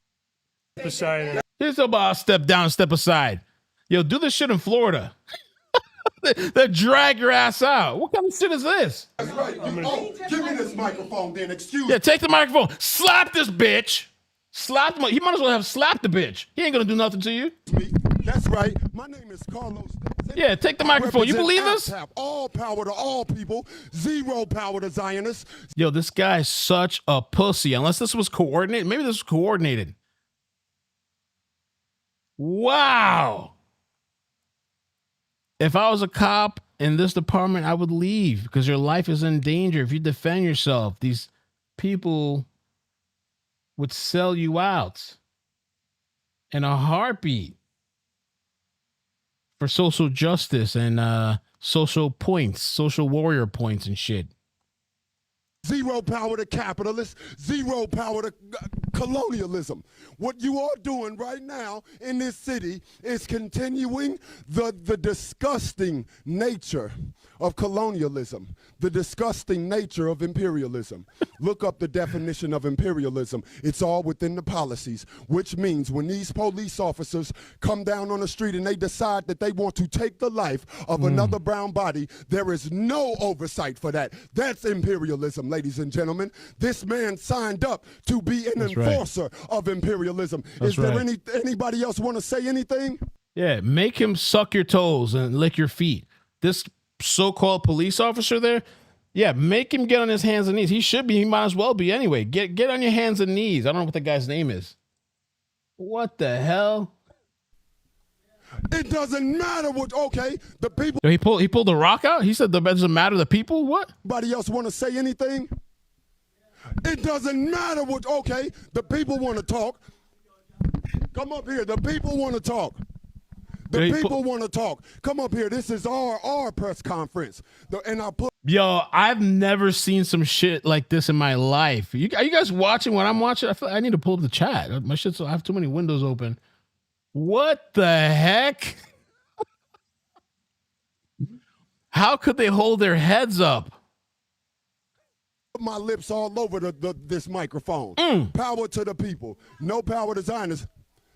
aside. Here's about step down, step aside. Yo, do this shit in Florida. They drag your ass out. What kind of shit is this? That's right. Give me this microphone then. Excuse me. Yeah, take the microphone. Slap this bitch. Slap him. He might as well have slapped the bitch. He ain't gonna do nothing to you. That's right. My name is Carlos. Yeah, take the microphone. You believe this? All power to all people. Zero power to Zionists. Yo, this guy's such a pussy. Unless this was coordinated. Maybe this was coordinated. Wow. If I was a cop in this department, I would leave because your life is in danger. If you defend yourself, these people would sell you out in a heartbeat for social justice and social points, social warrior points and shit. Zero power to capitalists, zero power to colonialism. What you are doing right now in this city is continuing the disgusting nature of colonialism, the disgusting nature of imperialism. Look up the definition of imperialism. It's all within the policies, which means when these police officers come down on the street and they decide that they want to take the life of another brown body, there is no oversight for that. That's imperialism, ladies and gentlemen. This man signed up to be an enforcer of imperialism. Is there anybody else want to say anything? Yeah, make him suck your toes and lick your feet. This so-called police officer there, yeah, make him get on his hands and knees. He should be. He might as well be anyway. Get on your hands and knees. I don't know what the guy's name is. What the hell? It doesn't matter what, okay, the people. He pulled the rock out? He said it doesn't matter the people? What? Anybody else want to say anything? It doesn't matter what, okay, the people want to talk. Come up here. The people want to talk. The people want to talk. Come up here. This is our press conference. And I'll put. Yo, I've never seen some shit like this in my life. Are you guys watching what I'm watching? I feel like I need to pull up the chat. My shit's, I have too many windows open. What the heck? How could they hold their heads up? My lips all over this microphone. Power to the people. No power to Zionists.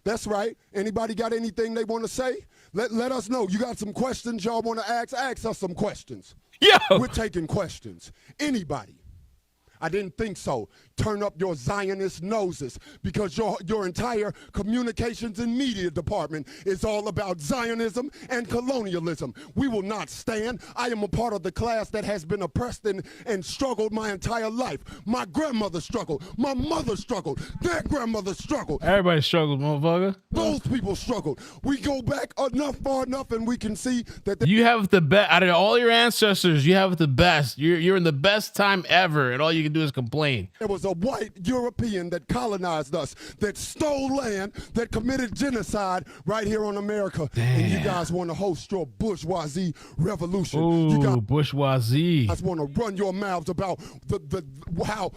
That's right. Anybody got anything they want to say? Let us know. You got some questions y'all want to ask? Ask us some questions. Yeah. We're taking questions. Anybody. I didn't think so. Turn up your Zionist noses because your entire communications and media department is all about Zionism and colonialism. We will not stand. I am a part of the class that has been oppressed and struggled my entire life. My grandmother struggled. My mother struggled. Their grandmother struggled. Everybody struggled, motherfucker. Those people struggled. We go back far enough and we can see that you have the best out of all your ancestors. You have the best. You're in the best time ever, and all you can do is complain. There was a white European that colonized us, that stole land, that committed genocide right here on America. Damn. And you guys want to host your bourgeoisie revolution. Ooh, you bourgeoisie. guys want to run your mouths about how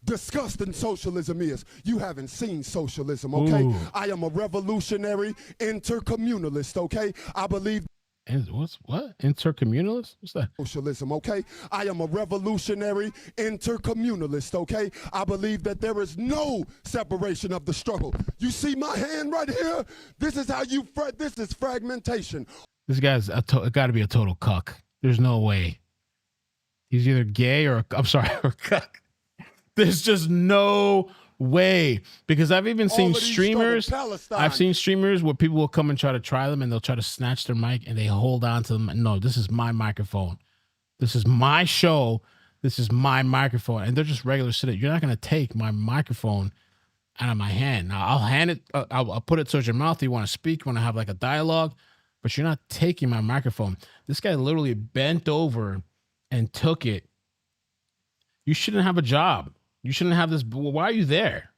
disgusting socialism is. You haven't seen socialism, okay? Ooh. I am a revolutionary intercommunalist, okay? I believe. And what? Intercommunalist? What's that? Socialism, okay? I am a revolutionary intercommunalist, okay? I believe that there is no separation of the struggle. You see my hand right here? This is how you, this is fragmentation. This guy's got to be a total cuck. There's no way. He's either gay or, or cuck. There's just no way, because I've even seen streamers. I've seen streamers where people will come and try to try them, and they'll try to snatch their mic, and they hold on to them. No, this is my microphone. This is my show. This is my microphone, and they're just regular citizens. You're not gonna take my microphone out of my hand. Now I'll hand it. I'll put it towards your mouth. You want to speak? You want to have like a dialogue, but you're not taking my microphone. This guy literally bent over and took it. You shouldn't have a job. You shouldn't have this. Why are you there?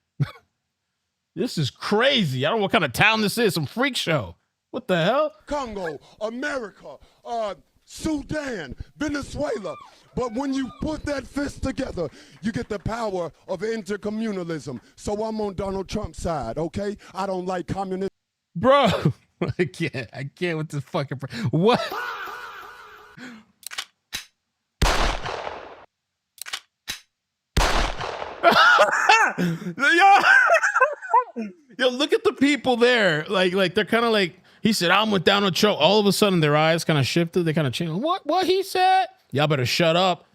This is crazy. I don't know what kind of town this is. Some freak show. What the hell? Congo, America, Sudan, Venezuela. But when you put that fist together, you get the power of intercommunalism. So I'm on Donald Trump's side, okay? I don't like communism. Bro, I can't with this fucking. What? Yo, look at the people there. Like they're kind of like, he said, I'm with Donald Trump. All of a sudden, their eyes kind of shifted. They kind of changed. What he said? Y'all better shut up.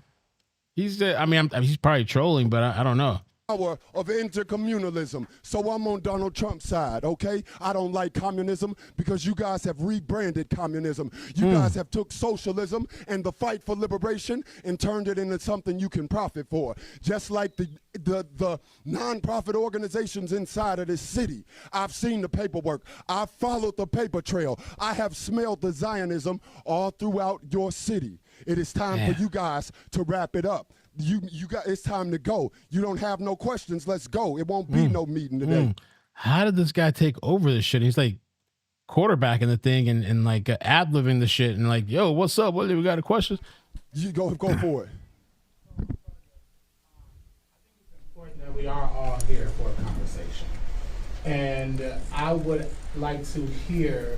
He said, he's probably trolling, but I don't know. Power of intercommunalism. So I'm on Donald Trump's side, okay? I don't like communism because you guys have rebranded communism. You guys have took socialism and the fight for liberation and turned it into something you can profit for. Just like the non-profit organizations inside of this city. I've seen the paperwork. I've followed the paper trail. I have smelled the Zionism all throughout your city. It is time for you guys to wrap it up. You got, it's time to go. You don't have no questions. Let's go. It won't be no meeting today. How did this guy take over this shit? He's like quarterbacking the thing and like ad-libbing the shit and like, yo, what's up? What, we got a question? You go for it. That we are all here for a conversation. And I would like to hear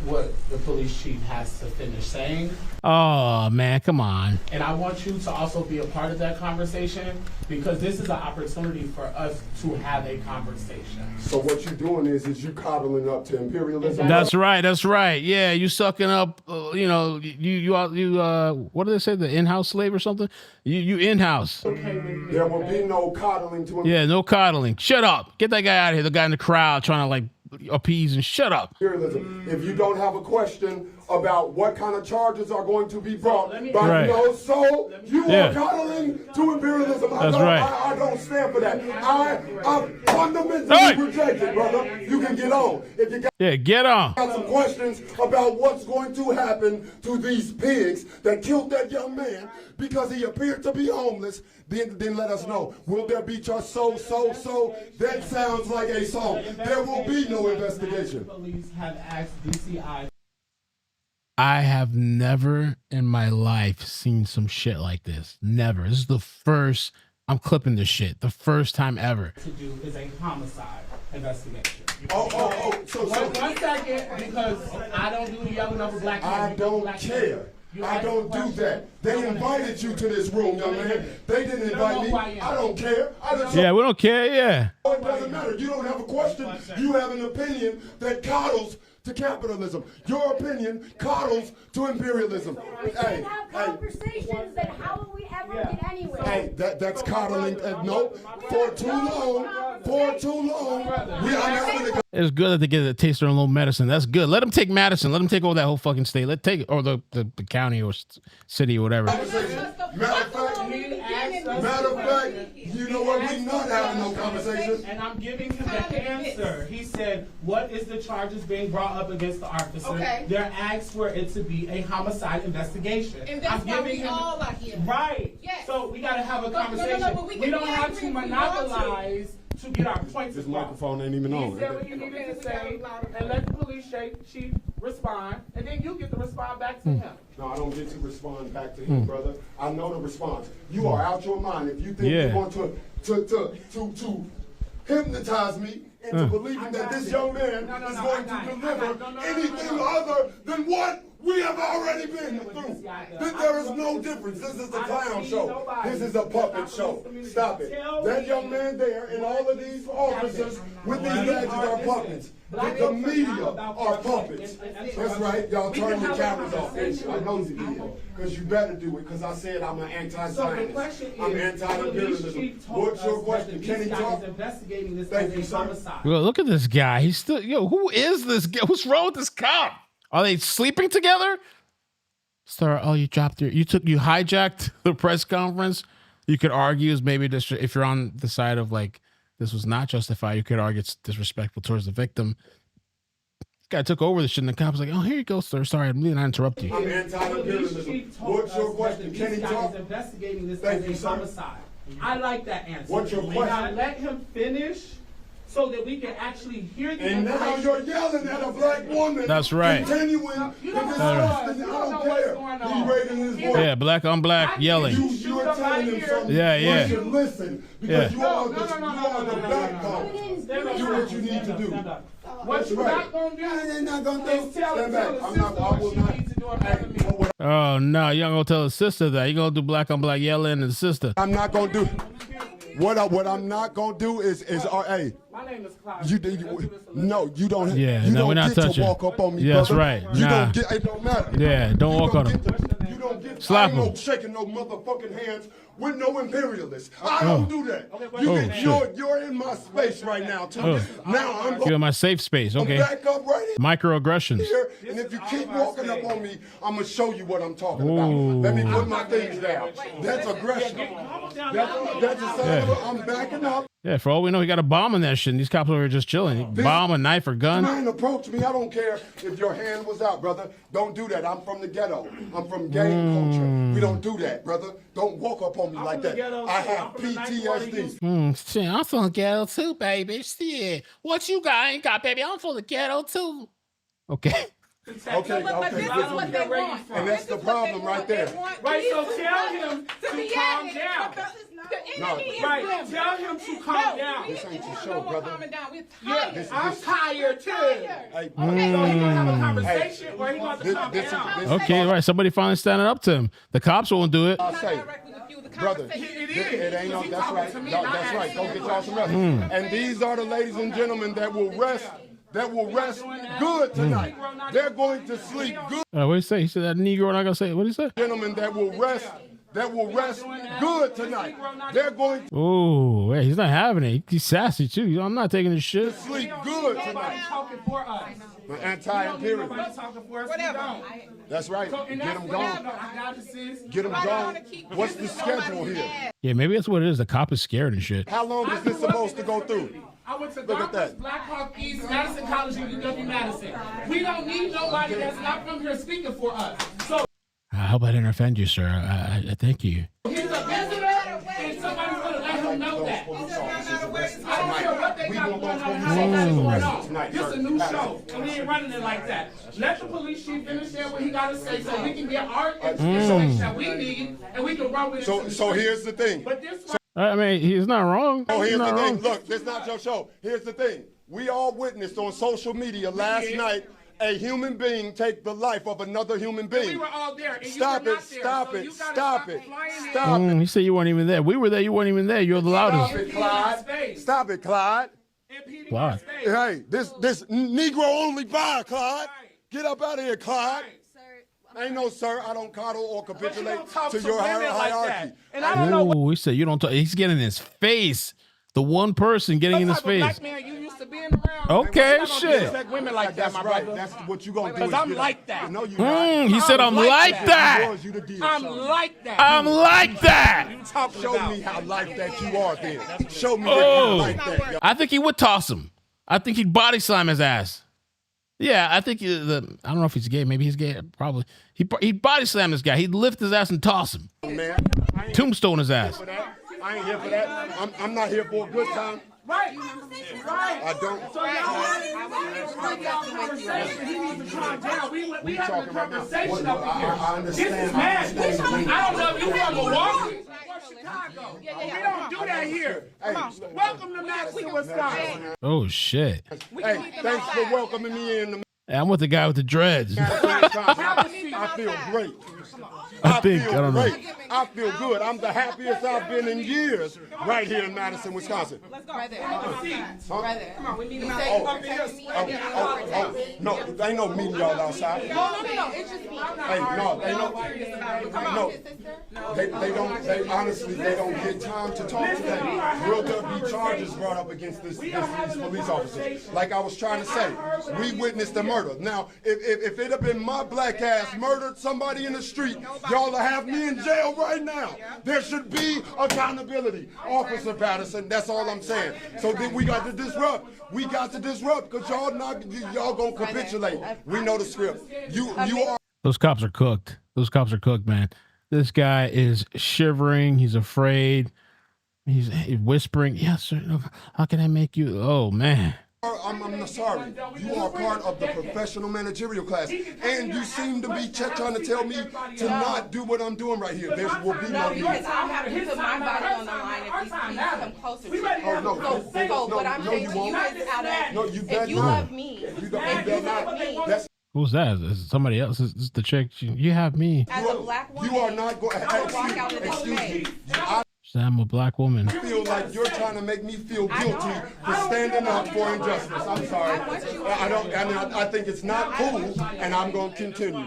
what the police chief has to finish saying. Oh, man, come on. And I want you to also be a part of that conversation because this is an opportunity for us to have a conversation. So what you're doing is you coddling up to imperialism? That's right. That's right. Yeah, you sucking up, you what do they say, the in-house slave or something? You in-house. There will be no coddling to Yeah, no coddling. Shut up. Get that guy out of here, the guy in the crowd trying to like appease and shut up. Imperialism. If you don't have a question, about what kind of charges are going to be brought. let me- But Right. no, so you Yeah. are coddling to imperialism. That's right. I don't stand for that. I fundamentally Hey! reject it, brother. You can get on. If you Get on. got some questions about what's going to happen to these pigs that killed that young man because he appeared to be homeless, then let us know. Will there be just so? That sounds like a song. There will be no investigation. Police have asked DCI. I have never in my life seen some shit like this. Never. This is the first. I'm clipping this shit. The first time ever. To do is a homicide investigation. So One second, because I don't do the yelling over black men. I don't care. I don't do that. They invited you to this room, young man. They didn't invite me. I don't care. Yeah, we don't care. Yeah. It doesn't matter. You don't have a question. You have an opinion that coddles to capitalism. Your opinion coddles to imperialism. Hey, conversations, then how will we ever get anywhere? Hey, that's coddling. No, for too long. We are not going to. It's good that they get a taster and a little medicine. That's good. Let them take Madison. Let them take over that whole fucking state. Let take it, or the county or city or whatever. Matter of fact, you know what? We're not having no conversation. And I'm giving him the answer. He said, what is the charges being brought up against the officer? Okay. They're asked for it to be a homicide investigation. And that's why we all are here. Right. Yes. So we got to have a But- conversation. but we can don't be have angry to if we want to. monopolize to get our points This across. microphone ain't even He on. said what he needed to say, and let the police chief respond, and then you get to respond back to him. No, I don't get to respond back to him, brother. I know the response. You are out your mind if you think you're going to hypnotize me into believing that this young man is going to deliver anything other than what we have already been through. There is no difference. This is a clown show. This is a puppet show. Stop it. That young man there and all of these officers with these badges are puppets. The media are puppets. That's right. Y'all turn your cameras off. I know you did. Because you better do it. Because I said I'm an anti-Zionist. I'm anti-imperialism. What's your question? Can he talk? Thank you, sir. Well, look at this guy. He's still. Who is this guy? What's wrong with this cop? Are they sleeping together? Sir, you hijacked the press conference. You could argue is maybe this, if you're on the side of like this was not justified, you could argue it's disrespectful towards the victim. This guy took over the shit, and the cop was like, "Oh, here you go, sir. Sorry, I didn't interrupt you." I'm anti-imperialism. What's your question? Can he talk? Investigating this Thank as you, a sir. homicide. I like that answer. What's your question? Now let him finish, so that we can actually hear the And now information. you're yelling at a black woman. That's right. Continuing the discussion. I don't care. He raising his voice. Yeah, black on black yelling. You are telling him something. Yeah. You should listen because you are the backbone. Do what you need to do. What you're not going to do is tell Stand the back. sister I'm not. I will what she not. needs to do in front of me. Oh no, you ain't gonna tell his sister that. You gonna do black on black yelling and sister. I'm not gonna do. What I'm not gonna do is hey. My name is Clyde. No, you don't. Yeah, you no, don't we're not get touching. to walk up on me, Yeah, that's brother. right. You Nah. don't get. It don't matter. Yeah, don't walk on him. You don't get. Slap I ain't him. no shaking no motherfucking hands with no imperialists. I don't do that. You're in my space right now too. Now I'm You're in my safe space. Okay. back up right Microaggressions. here, and if you keep walking up on me, I'm gonna show you what I'm talking about. Let me put my things down. That's aggression. That's a sign of I'm backing up. Yeah, for all we know, he got a bomb in that shit. And these cops over here just chilling. Bomb, a knife, or gun. Man, approach me. I don't care if your hand was out, brother. Don't do that. I'm from the ghetto. I'm from gang culture. We don't do that, brother. Don't walk up on me like that. I have PTSD. Shit, I'm from the ghetto too, baby. Shit. What you got? I ain't got, baby. I'm from the ghetto too. Okay. Okay, But this is what they want. And that's the problem right there. Right, so tell him to calm down. Right, tell him to calm down. This ain't your show, brother. Yeah, I'm tired too. Hey, So he's gonna have a conversation where he's gonna calm down. Okay, right. Somebody finally standing up to him. The cops won't do it. I say, brother, it ain't no, that's right. No, that's right. Go get y'all some rest. And these are the ladies and gentlemen that will rest good tonight. They're going to sleep good. What did he say? He said that Negro not gonna say it. What did he say? Gentlemen that will rest that will rest good tonight. They're going to Oh, wait, he's not having it. He's sassy too. I'm not taking this shit. sleep good tonight. Anti-imperialist. That's right. Get them gone. Get them gone. What's the schedule here? Yeah, maybe that's what it is. The cop is scared and shit. How long is this supposed to go through? I went to Look at that. Black Hawk East, Madison College, and UW-Madison. We don't need nobody that's not from here speaking for us. So I hope I didn't offend you, sir. I thank you. he's a visitor, and somebody's going to let him know that. I don't care what they got going on, how they got it going on. This is a new show, and we ain't running it like that. Let the police chief finish saying what he got to say so we can get our information that we need, and we can run with it. So here's the thing. But this I mean, he's not wrong. Oh, here's He's the not thing. wrong. Look, this is not your show. Here's the thing. We all witnessed on social media last night a human being take the life of another human being. we were all there, and Stop you were it, not there, stop so it, you gotta stop it, flying in. stop it. He said you weren't even there. We were there. You weren't even there. You're the Stop loudest. it, Clyde. Stop it, Clyde. Why? Hey, this Negro only buy, Clyde. Get up out of here, Clyde. Ain't no sir. I don't coddle or capitulate to your hierarchy. And I don't know what He said you don't talk. He's getting in his face. The one person getting in his type of face. black man you used to being around. Okay, I don't shit. respect women like that, That's my right. brother. That's what you gonna do. Because I'm like that. No, you not. He said I'm like that. You the deal, I'm son. like that. I'm like that. You talking Show about? me how like that you are then. Show me that you like that. Yo. I think he would toss him. I think he'd body slam his ass. Yeah, I think I don't know if he's gay. Maybe he's gay. Probably. He'd body slam this guy. He'd lift his ass and toss him. Man, Tombstone his ass. I ain't here for that. I'm not here for a good time. Right. I don't. So he needs to calm down. We having a conversation up in here. I understand. This is mad. understand. I don't know if you from Milwaukee or Chicago. We don't do that here. Come on. Welcome to Madison, Wisconsin. Oh shit. Hey, thanks for welcoming me in. Hey, I'm with the guy with the dreads. I feel great. I don't know. Great. I feel good. I'm the happiest I've been in years right here in Madison, Wisconsin. Let's go. Right there. Huh? Right there. Come on, we need him No, ain't no meeting y'all outside. No. It's just me. Hey, no, they don't. They honestly, they don't get time to talk today. Will there be charges brought up against these police officers? Like I was trying to say, we witnessed a murder. Now, if it had been my black ass murdered somebody in the street, y'all will have me in jail right now. There should be accountability, Officer Patterson. That's all I'm saying. So then we got to disrupt. We got to disrupt because y'all gonna capitulate. We know the script. You are. Those cops are cooked. Those cops are cooked, man. This guy is shivering. He's afraid. He's whispering, "Yes, sir. How can I make you?" Oh man. I'm sorry. You are part of the professional managerial class, and you seem to be trying to tell me to not do what I'm doing right here. There will be no need. Because I'll have to put my body on the line if these police come closer to me. Oh no! So what I'm saying to you is out of, if you love me, That's Who's that? Is it somebody else? Is this the chick? You have me. as a black woman, you are not going. I will walk out of this Excuse me. space. I'm a black woman. I feel like you're trying to make me feel guilty for standing up for injustice. I'm sorry. I think it's not cool, and I'm going to continue.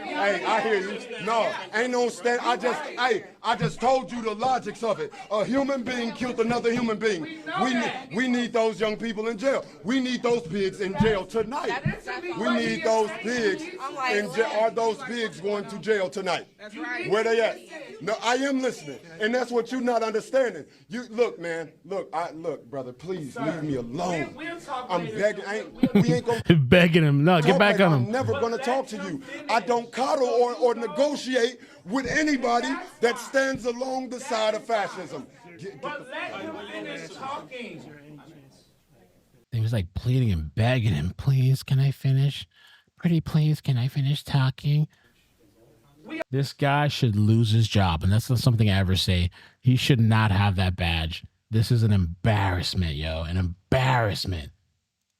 Hey, I hear you. No, ain't no stand. I just told you the logics of it. A human being killed another human being. We need those young people in jail. We need those pigs in jail tonight. We need those pigs in jail. Are those pigs going to jail tonight? Where they at? No, I am listening, and that's what you're not understanding. You look, man. Look, brother. Please leave me alone. I'm begging. We ain't gonna Begging him. No, get back on him. I'm never gonna talk to you. I don't coddle or negotiate with anybody that stands along the side of fascism. He was like pleading and begging him, "Please, can I finish? Pretty please, can I finish talking?" This guy should lose his job, and that's not something I ever say. He should not have that badge. This is an embarrassment, yo, an embarrassment.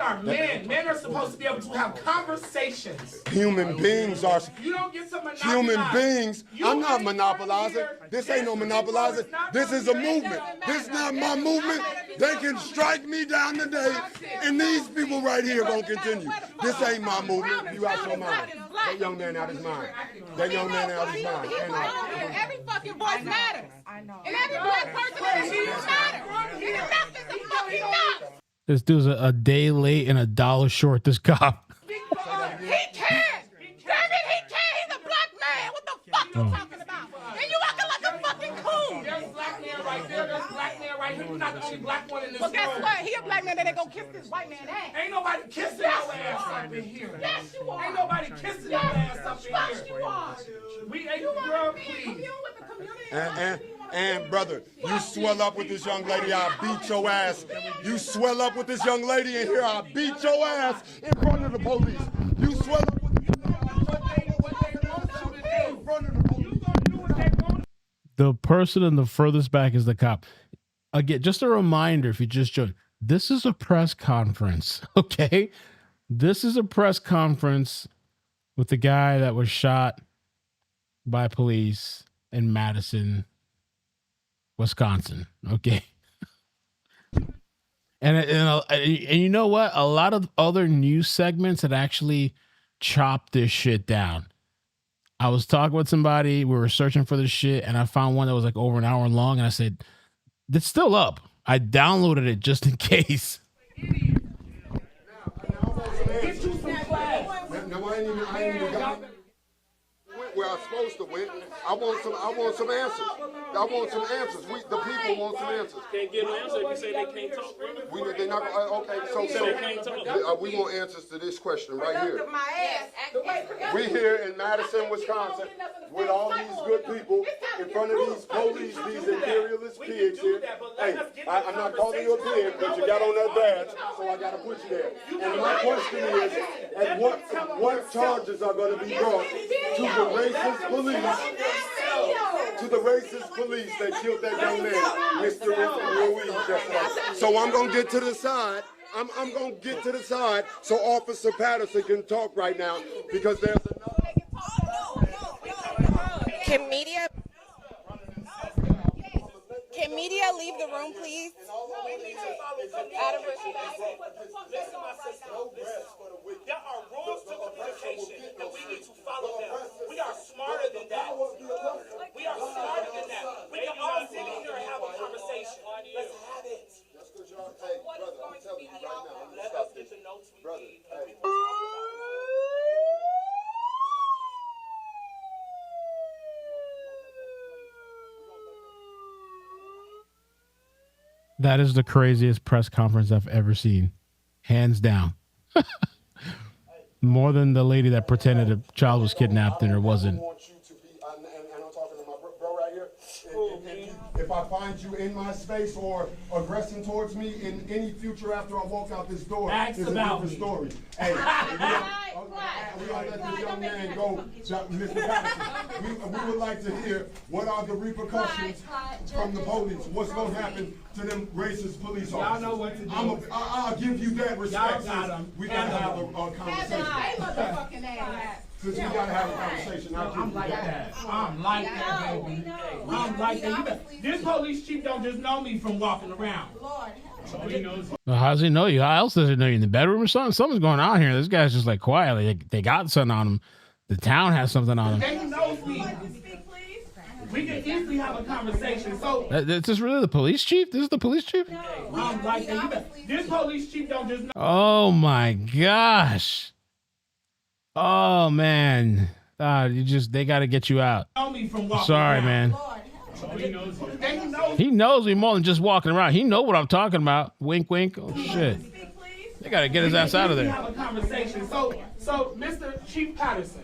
are men. Men are supposed to be able to have conversations. Human beings are. You don't get to monopolize. Human beings. I'm not monopolizing. This ain't no monopolizing. This is a movement. This is not my movement. They can strike me down today, and these people right here gonna continue. This ain't my movement. You out your mind. That young man out his mind. That young man out his mind. Every fucking voice matters. I know. And every black person in the city matters. He's fucking nuts. This dude's a day late and $1 short, this cop. He can. Damn it, he can. He's a black man. What the fuck you talking about? And you acting like a fucking coon. There's black man right there. There's black man right here. You're not the only black one in this Well, room. guess what? He a black man that ain't gonna kiss this white man ass. Ain't nobody kissing your ass up in here. Yes, you are. Ain't nobody kissing your ass up in Yes, here. you are. We ain't girl, please. Commune with the community. And brother, you swell up with this young lady, I'll beat your ass. You swell up with this young lady in here, I'll beat your ass in front of the police. You swell up with this young lady in front of the police. The person in the furthest back is the cop. Again, just a reminder, if you just joined, this is a press conference, okay? This is a press conference with the guy that was shot by police in Madison, Wisconsin, okay? And you know what? A lot of other news segments had actually chopped this shit down. I was talking with somebody, we were searching for this shit, and I found one that was like over an hour long, and I said, it's still up. I downloaded it just in case. Where I'm supposed to win. I want some answers. I want some answers. The people want some answers. Can't get an answer if you say they can't talk, brother. They're not okay. So we want answers to this question right here. We here in Madison, Wisconsin, with all these good people in front of these police, these imperialist pigs here. Hey, I'm not calling you a pig, but you got on that badge, so I got to put you there. And my question is, and what charges are going to be brought to the racist police that killed that young man, Mr. Ruiz. So I'm going to get to the side. I'm going to get to the side so Officer Patterson can talk right now because there's another. Can media leave the room, please? Out of respect. There are rules to communication and we need to follow them. We are smarter than that. We are smarter than that. We can all sit in here and have a conversation. Let's have it. Hey, brother, I'm telling you right now. Let us get the notes we need. That is the craziest press conference I've ever seen. Hands down. More than the lady that pretended a child was kidnapped and it wasn't. And I'm talking to my bro right here. If I find you in my space or aggressing towards me in any future after I walk out this door, it's a different story. Hey, we don't let this young man go, Mr. Patterson. We would like to hear what are the repercussions from the police. What's going to happen to them racist police officers? Y'all know what to do. I'll give you that respect. We got to have a conversation. Since we got to have a conversation, I'm like that. I'm like that, baby. I'm like that. This police chief don't just know me from walking around. So he knows. Well, how does he know you? How else does he know you? In the bedroom or something? Something's going on here. This guy's just like quietly. They got something on him. The town has something on him. And he knows me. We can easily have a conversation. So Is this really the police chief? This is the police chief? I'm like that. This police chief don't just know. Oh my gosh. Oh man. They got to get you out. Me from walking Sorry, around. Man. So he knows. He knows me more than just walking around. He know what I'm talking about. Wink, wink. Oh shit. They got to get his ass out of there. Have a conversation. So Mr. Chief Patterson,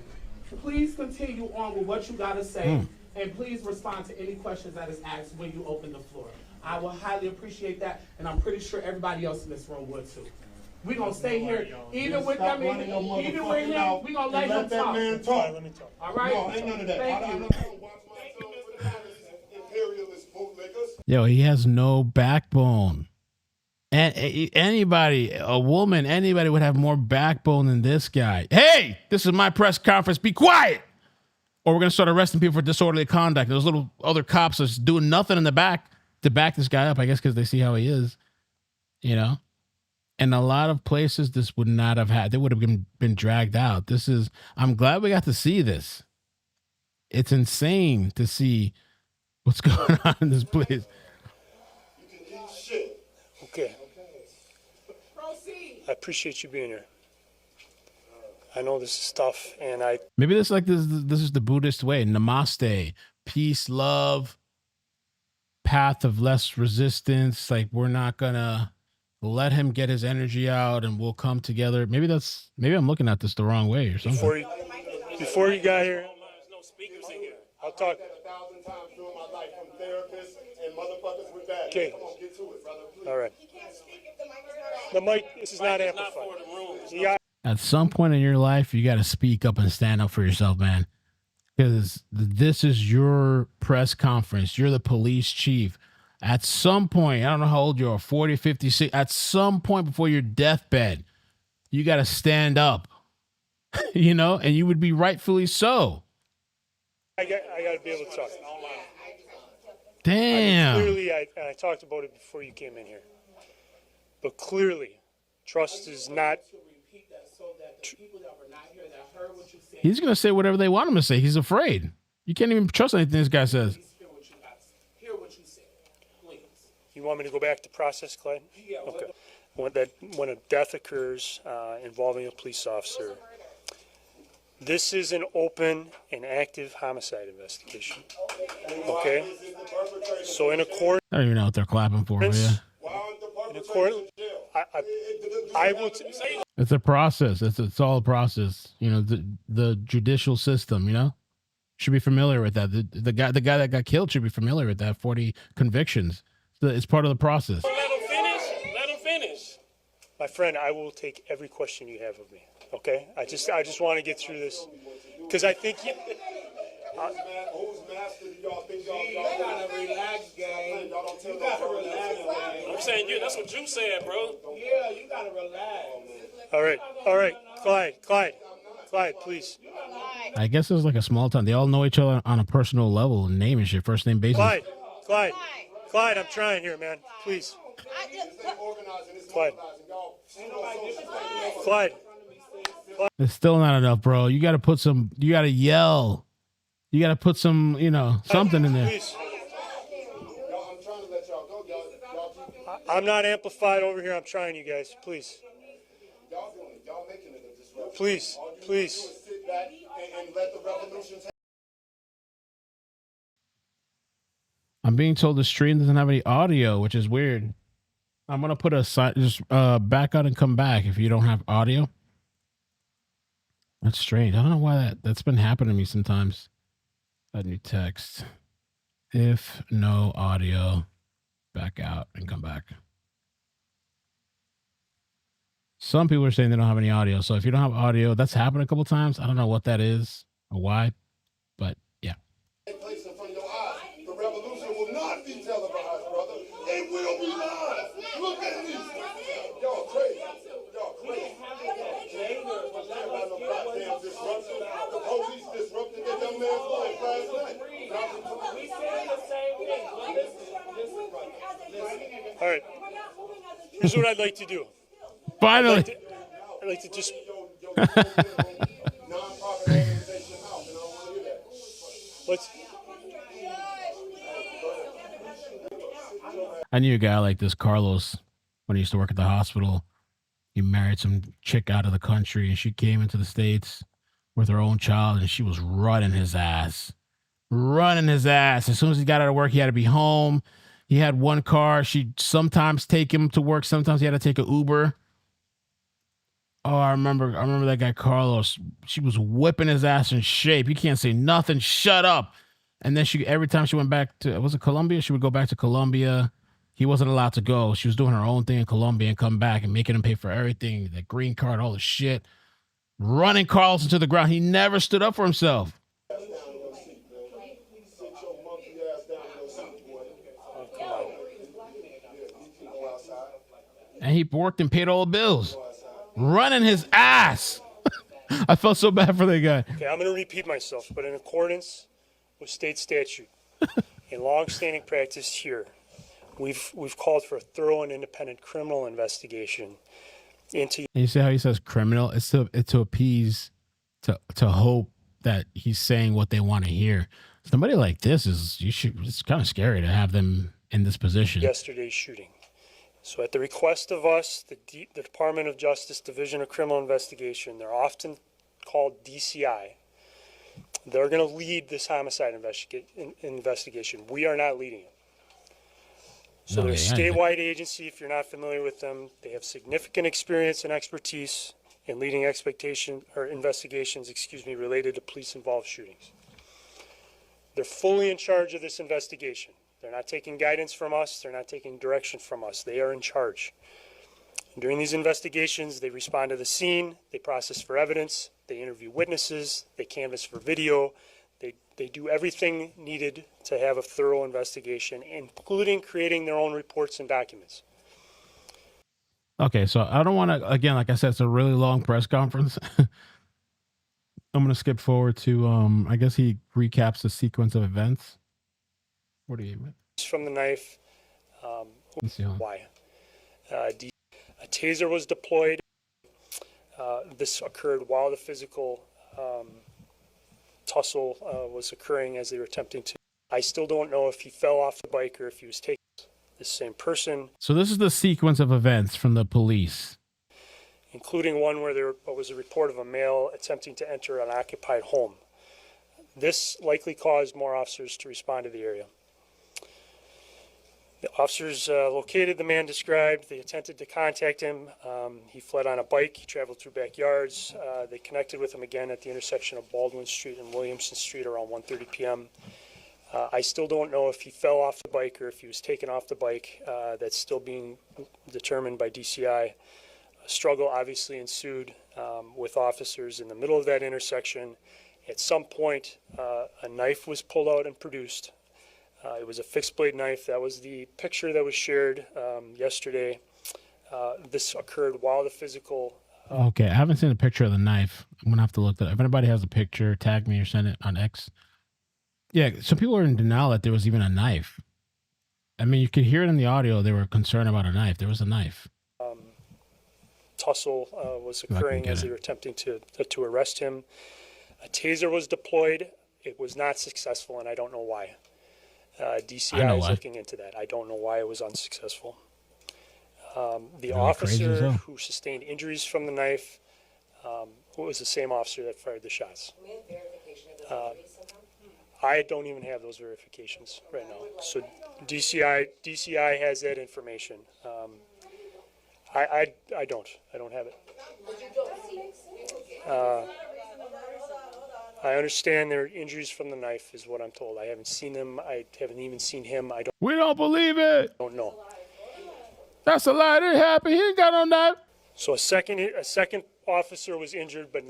please continue on with what you got to say, and please respond to any questions that is asked when you open the floor. I will highly appreciate that, and I'm pretty sure everybody else in this room would too. We're going to stay here, even with them, even with him, we're going to let him talk. Man talk. Let me talk. All right? No, ain't none of that. Thank you. Yo, he has no backbone. And anybody, a woman, anybody would have more backbone than this guy. Hey, this is my press conference. Be quiet. Or we're going to start arresting people for disorderly conduct. Those little other cops are doing nothing in the back to back this guy up, I guess, because they see how he is, you know? And a lot of places this would not have had. They would have been dragged out. I'm glad we got to see this. It's insane to see what's going on in this place. Okay. I appreciate you being here. I know this is tough, and maybe this is the Buddhist way. Namaste, peace, love, path of less resistance. Like, we're not gonna let him get his energy out, and we'll come together. Maybe I'm looking at this the wrong way or something. Before you got here, I'll talk. Okay. All right. The mic. This is not amplified. At some point in your life, you got to speak up and stand up for yourself, man. Because this is your press conference. You're the police chief. At some point, I don't know how old you are, 40, 50, 60, at some point before your deathbed, you got to stand up, you know, and you would be rightfully so. I got to be able to talk. Damn. Clearly, I talked about it before you came in here. But clearly, trust is not... He's going to say whatever they want him to say. He's afraid. You can't even trust anything this guy says. You want me to go back to process, Clyde? Okay. When a death occurs involving a police officer, this is an open and active homicide investigation. Okay? So in a court... I don't even know what they're clapping for. Yeah. In a court... I will... It's a process. It's all a process. You know, the judicial system, you know? Should be familiar with that. The guy that got killed should be familiar with that. 40 convictions. It's part of the process. Let him finish. Let him finish. My friend, I will take every question you have of me. Okay? I just want to get through this. Because I think you... I'm saying you. That's what you said, bro. Yeah, you gotta relax. All right. Clyde, please. I guess it's like a small town. They all know each other on a personal level and name and shit, first name basis. Clyde, I'm trying here, man. Please. Clyde. It's still not enough, bro. You got to yell. You got to put some, you know, something in there. Please. I'm not amplified over here. I'm trying, you guys. Please. Please. I'm being told the stream doesn't have any audio, which is weird. I'm gonna put just back out and come back if you don't have audio. That's strange. I don't know why that's been happening to me sometimes. A new text. If no audio, back out and come back. Some people are saying they don't have any audio. So if you don't have audio, that's happened a couple times. I don't know what that is or why, but yeah. The revolution will not be televised, brother. It will be live. Look at this. Y'all crazy. The police disrupted that young man's life last night. All right. Here's what I'd like to do. Finally. I'd like to just... I knew a guy like this, Carlos, when he used to work at the hospital. He married some chick out of the country, and she came into the States with her own child, and she was running his ass. As soon as he got out of work, he had to be home. He had one car. She'd sometimes take him to work. Sometimes he had to take an Uber. Oh, I remember that guy, Carlos. She was whipping his ass in shape. You can't say nothing. Shut up. And then every time she went back to, was it Colombia? She would go back to Colombia. He wasn't allowed to go. She was doing her own thing in Colombia and come back and making him pay for everything, the green card, all the shit. Running Carlos into the ground. He never stood up for himself. And he worked and paid all the bills. Running his ass. I felt so bad for that guy. Okay, I'm going to repeat myself, but in accordance with state statute, a long-standing practice here, we've called for a thorough and independent criminal investigation into. And you see how he says criminal? It's to appease, to hope that he's saying what they want to hear. Somebody like this it's kind of scary to have them in this position. Yesterday's shooting. So at the request of us, the Department of Justice Division of Criminal Investigation, they're often called DCI. They're going to lead this homicide investigation. We are not leading it. So they're a statewide agency, if you're not familiar with them. They have significant experience and expertise in leading investigations, related to police-involved shootings. They're fully in charge of this investigation. They're not taking guidance from us. They're not taking direction from us. They are in charge. And during these investigations, they respond to the scene. They process for evidence. They interview witnesses. They canvass for video. They do everything needed to have a thorough investigation, including creating their own reports and documents. Okay, so I don't want to, again, like I said, it's a really long press conference. I'm going to skip forward to, I guess he recaps the sequence of events. What do you mean? From the knife. Why? A taser was deployed. This occurred while the physical tussle was occurring as they were attempting to. I still don't know if he fell off the bike or if he was taken. The same person. So this is the sequence of events from the police, including one where there was a report of a male attempting to enter an occupied home. This likely caused more officers to respond to the area. The officers located the man described. They attempted to contact him. He fled on a bike. He traveled through backyards. They connected with him again at the intersection of Baldwin Street and Williamson Street around 1:30 p.m. I still don't know if he fell off the bike or if he was taken off the bike. That's still being determined by DCI. A struggle obviously ensued with officers in the middle of that intersection. At some point, a knife was pulled out and produced. It was a fixed blade knife. That was the picture that was shared yesterday. This occurred while the physical. Okay, I haven't seen a picture of the knife. I'm going to have to look that up. If anybody has a picture, tag me or send it on X. Yeah, some people are in denial that there was even a knife. I mean, you could hear it in the audio. They were concerned about a knife. There was a knife. Tussle was occurring as they were attempting to arrest him. A taser was deployed. It was not successful, and I don't know why. DCI is looking into that. I don't know why it was unsuccessful. The officer who sustained injuries from the knife was the same officer that fired the shots. I don't even have those verifications right now. So DCI has that information. I don't have it. I understand there are injuries from the knife is what I'm told. I haven't seen them. I haven't even seen him. We don't believe it. Don't know. That's a lie. It ain't happen. He ain't got no knife. So a second officer was injured, but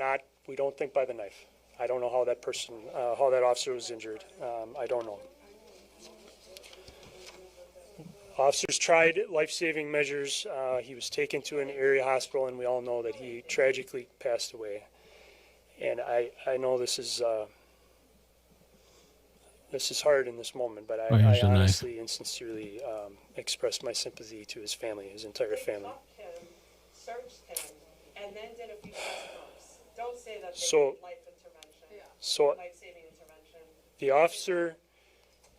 we don't think by the knife. I don't know how that officer was injured. I don't know. Officers tried life-saving measures. He was taken to an area hospital, and we all know that he tragically passed away. And I know this is hard in this moment, but I honestly and sincerely express my sympathy to his family, his entire family. Searched him, and then did a few tests. Don't say that they did life intervention. So life-saving intervention. The officer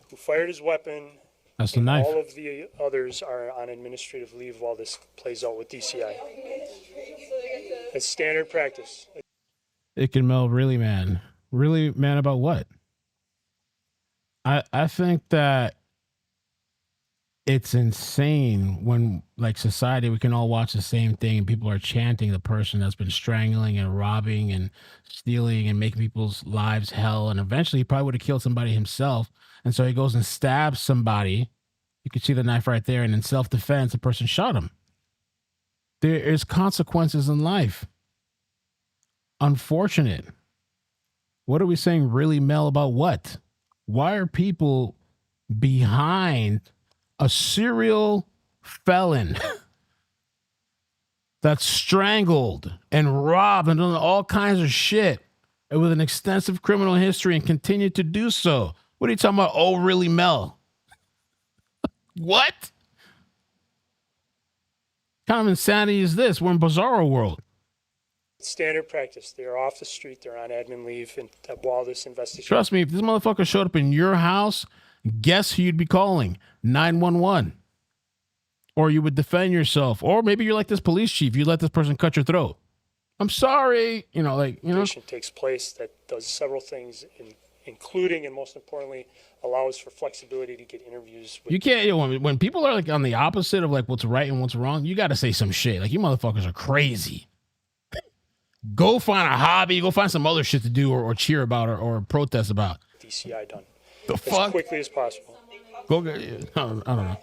who fired his weapon, that's the knife. All of the others are on administrative leave while this plays out with DCI. It's standard practice. iCkEdMeL, really man. Really man about what? I think that it's insane when, like, society, we can all watch the same thing and people are chanting the person that's been strangling and robbing and stealing and making people's lives hell. And eventually he probably would have killed somebody himself. And so he goes and stabs somebody. You can see the knife right there. And in self-defense, the person shot him. There is consequences in life. Unfortunate. What are we saying really, Mel, about what? Why are people behind a serial felon that's strangled and robbed and done all kinds of shit and with an extensive criminal history and continue to do so. What are you talking about? Oh, really, Mel? What? What kind of insanity is this? We're in bizarro world. Standard practice. They're off the street. They're on admin leave, and while this investigation. Trust me, if this motherfucker showed up in your house, guess who you'd be calling? 911. Or you would defend yourself. Or maybe you're like this police chief. You let this person cut your throat. I'm sorry. You know, like, you know. Takes place that does several things, including and most importantly, allows for flexibility to get interviews. You can't, you know, when people are like on the opposite of like what's right and what's wrong, you got to say some shit. Like, you motherfuckers are crazy. Go find a hobby. Go find some other shit to do or cheer about or protest about. DCI done. The as fuck? Quickly as possible. Go get, I don't know.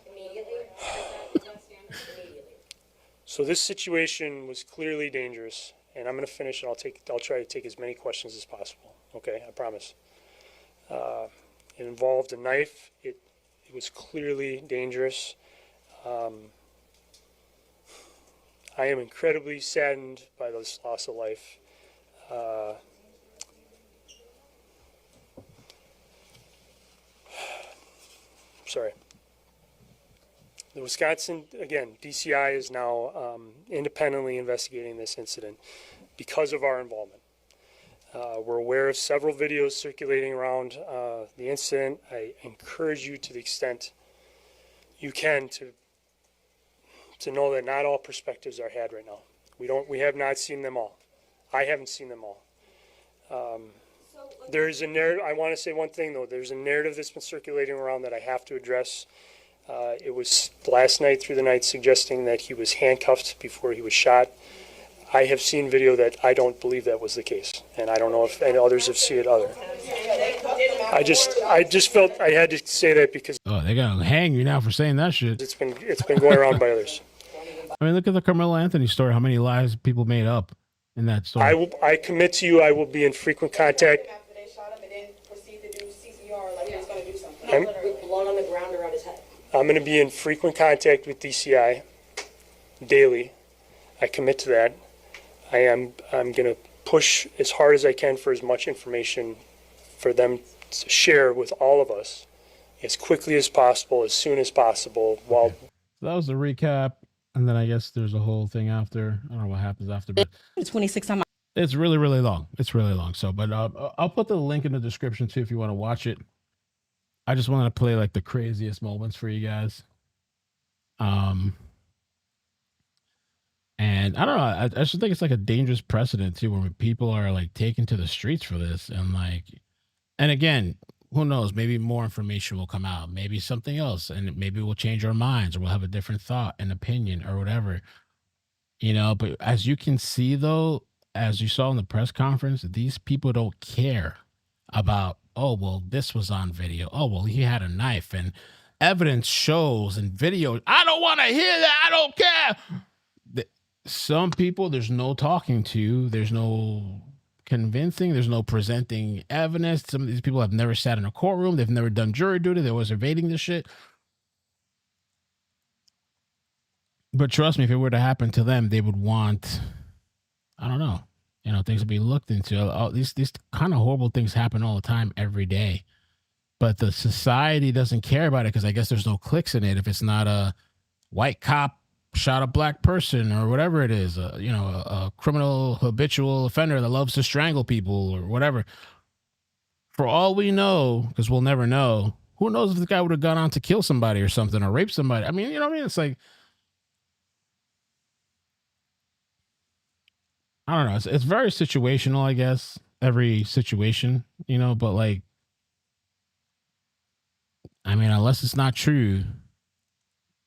So this situation was clearly dangerous, and I'm going to finish, and I'll try to take as many questions as possible. Okay, I promise. It involved a knife. It was clearly dangerous. I am incredibly saddened by this loss of life. Sorry. The Wisconsin, again, DCI is now independently investigating this incident because of our involvement. We're aware of several videos circulating around the incident. I encourage you to the extent you can to know that not all perspectives are had right now. We have not seen them all. I haven't seen them all. There is a narrative. I want to say one thing though. There's a narrative that's been circulating around that I have to address. It was last night through the night suggesting that he was handcuffed before he was shot. I have seen video that I don't believe that was the case, and I don't know if any others have seen it other. I just felt I had to say that because they gotta hang you now for saying that shit. It's been going around by others. I mean, look at the Carmelo Anthony story. How many lies people made up in that story? I commit to you, I will be in frequent contact. I'm going to be in frequent contact with DCI daily. I commit to that. I'm going to push as hard as I can for as much information for them to share with all of us as quickly as possible, as soon as possible. While So that was the recap, and then I guess there's a whole thing after. I don't know what happens after, but 26 on my. It's really, really long. It's really long. So, but I'll put the link in the description too if you want to watch it. I just wanted to play like the craziest moments for you guys. And I don't know. I just think it's like a dangerous precedent too, where people are like taken to the streets for this, and like, and again, who knows? Maybe more information will come out. Maybe something else, and maybe we'll change our minds, or we'll have a different thought and opinion, or whatever. You know. But as you can see, though, as you saw in the press conference, these people don't care about. Oh, well, this was on video. Oh, well, he had a knife, and evidence shows and video. I don't want to hear that. I don't care. Some people, there's no talking to. There's no convincing. There's no presenting evidence. Some of these people have never sat in a courtroom. They've never done jury duty. They're always evading this shit. But trust me, if it were to happen to them, they would want, I don't know. You know, things to be looked into. These kind of horrible things happen all the time, every day. But the society doesn't care about it because I guess there's no clicks in it. If it's not a white cop shot a black person or whatever it is, a criminal habitual offender that loves to strangle people or whatever. For all we know, because we'll never know, who knows if this guy would have gone on to kill somebody or something or rape somebody. I mean, you know what I mean? It's like, I don't know. It's very situational, I guess. Every situation, but like, I mean, unless it's not true,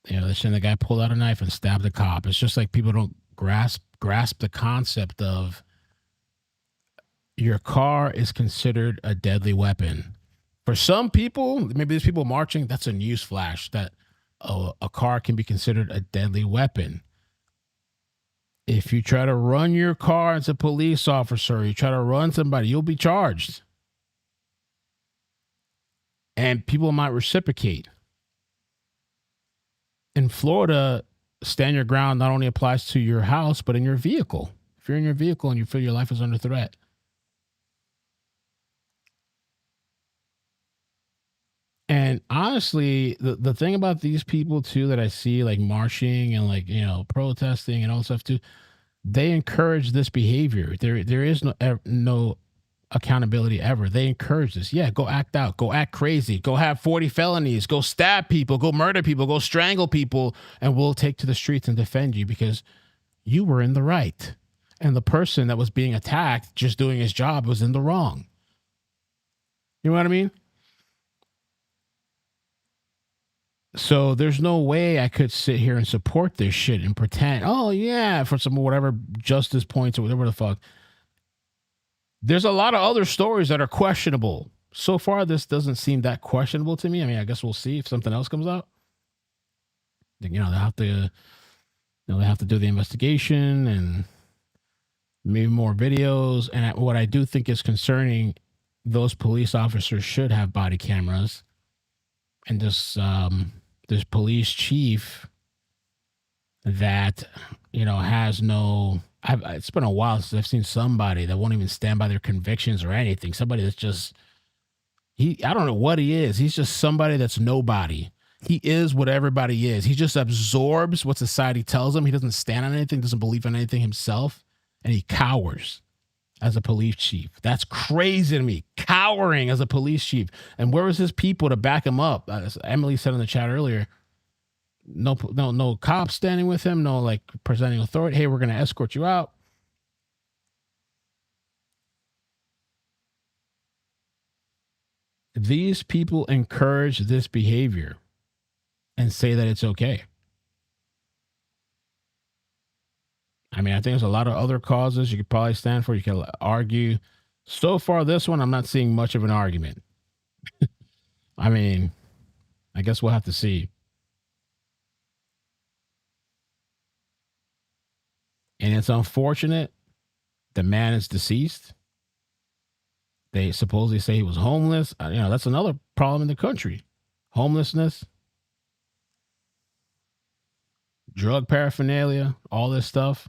they're saying the guy pulled out a knife and stabbed a cop. It's just like people don't grasp the concept of your car is considered a deadly weapon. For some people, maybe there's people marching, that's a news flash that a car can be considered a deadly weapon. If you try to run your car as a police officer, you try to run somebody, you'll be charged. And people might reciprocate. In Florida, stand your ground not only applies to your house, but in your vehicle. If you're in your vehicle and you feel your life is under threat. And honestly, the thing about these people too that I see like marching and like, protesting and all stuff too, they encourage this behavior. There is no accountability ever. They encourage this. Yeah, go act out, go act crazy, go have 40 felonies, go stab people, go murder people, go strangle people, and we'll take to the streets and defend you because you were in the right. And the person that was being attacked, just doing his job, was in the wrong. You know what I mean? So there's no way I could sit here and support this shit and pretend, oh yeah, for some whatever justice points or whatever the fuck. There's a lot of other stories that are questionable. So far, this doesn't seem that questionable to me. I mean, I guess we'll see if something else comes out. They have to, they have to do the investigation and maybe more videos. And what I do think is concerning, those police officers should have body cameras. And this police chief that, has no, it's been a while since I've seen somebody that won't even stand by their convictions or anything. Somebody that's just, I don't know what he is. He's just somebody that's nobody. He is what everybody is. He just absorbs what society tells him. He doesn't stand on anything, doesn't believe in anything himself, and he cowers as a police chief. That's crazy to me. Cowering as a police chief. And where was his people to back him up? As Emily said in the chat earlier, no cops standing with him, no like presenting authority. Hey, we're going to escort you out. These people encourage this behavior and say that it's okay. I mean, I think there's a lot of other causes you could probably stand for. You can argue. So far, this one, I'm not seeing much of an argument. I mean, I guess we'll have to see. And it's unfortunate. The man is deceased. They supposedly say he was homeless. That's another problem in the country. Homelessness, drug paraphernalia, all this stuff.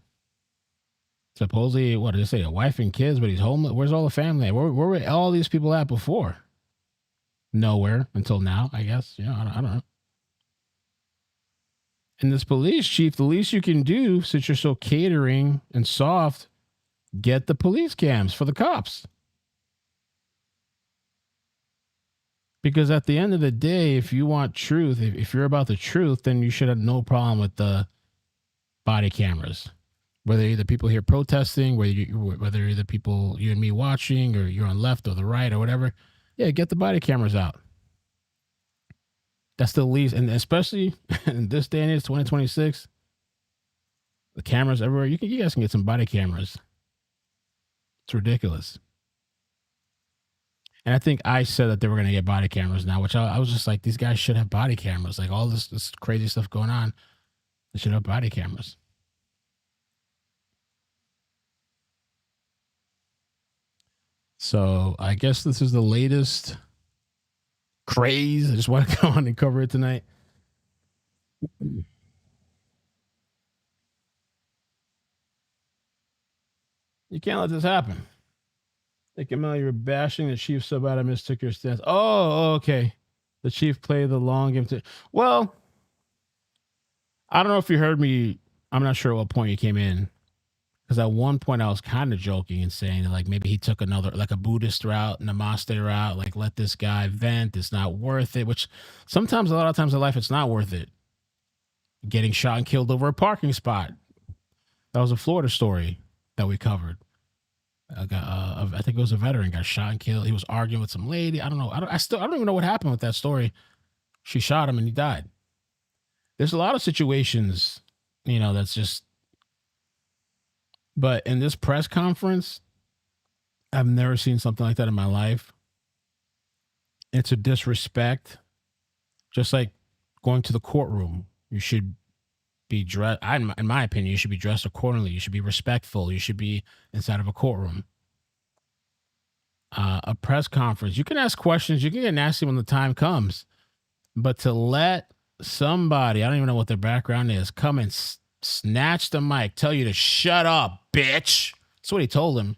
Supposedly, what did they say? A wife and kids, but he's homeless. Where's all the family at? Where were all these people at before? Nowhere until now, I guess. I don't know. And this police chief, the least you can do, since you're so catering and soft, get the police cams for the cops. Because at the end of the day, if you want truth, if you're about the truth, then you should have no problem with the body cameras. Whether you're the people here protesting, whether you're the people, you and me watching, or you're on left or the right or whatever, yeah, get the body cameras out. That's the least, and especially in this day and age, 2026, the cameras everywhere. You guys can get some body cameras. It's ridiculous. And I think I said that they were going to get body cameras now, which I was just like, these guys should have body cameras. Like all this crazy stuff going on, they should have body cameras. So I guess this is the latest craze. I just want to go on and cover it tonight. You can't let this happen. iCkEdMeL, you were bashing the chief so bad I mistook your stance. Oh, okay. The chief played the long game. Well, I don't know if you heard me. I'm not sure at what point you came in. Because at one point I was kind of joking and saying that like maybe he took another, like a Buddhist route, Namaste route, like let this guy vent. It's not worth it, which sometimes, a lot of times in life, it's not worth it. Getting shot and killed over a parking spot. That was a Florida story that we covered. I think it was a veteran got shot and killed. He was arguing with some lady. I don't know. I don't even know what happened with that story. She shot him and he died. There's a lot of situations, that's just. But in this press conference, I've never seen something like that in my life. It's a disrespect. Just like going to the courtroom, you should be dressed. In my opinion, you should be dressed accordingly. You should be respectful. You should be inside of a courtroom. A press conference, you can ask questions. You can get nasty when the time comes. But to let somebody, I don't even know what their background is, come and snatch the mic, tell you to shut up, bitch. That's what he told him.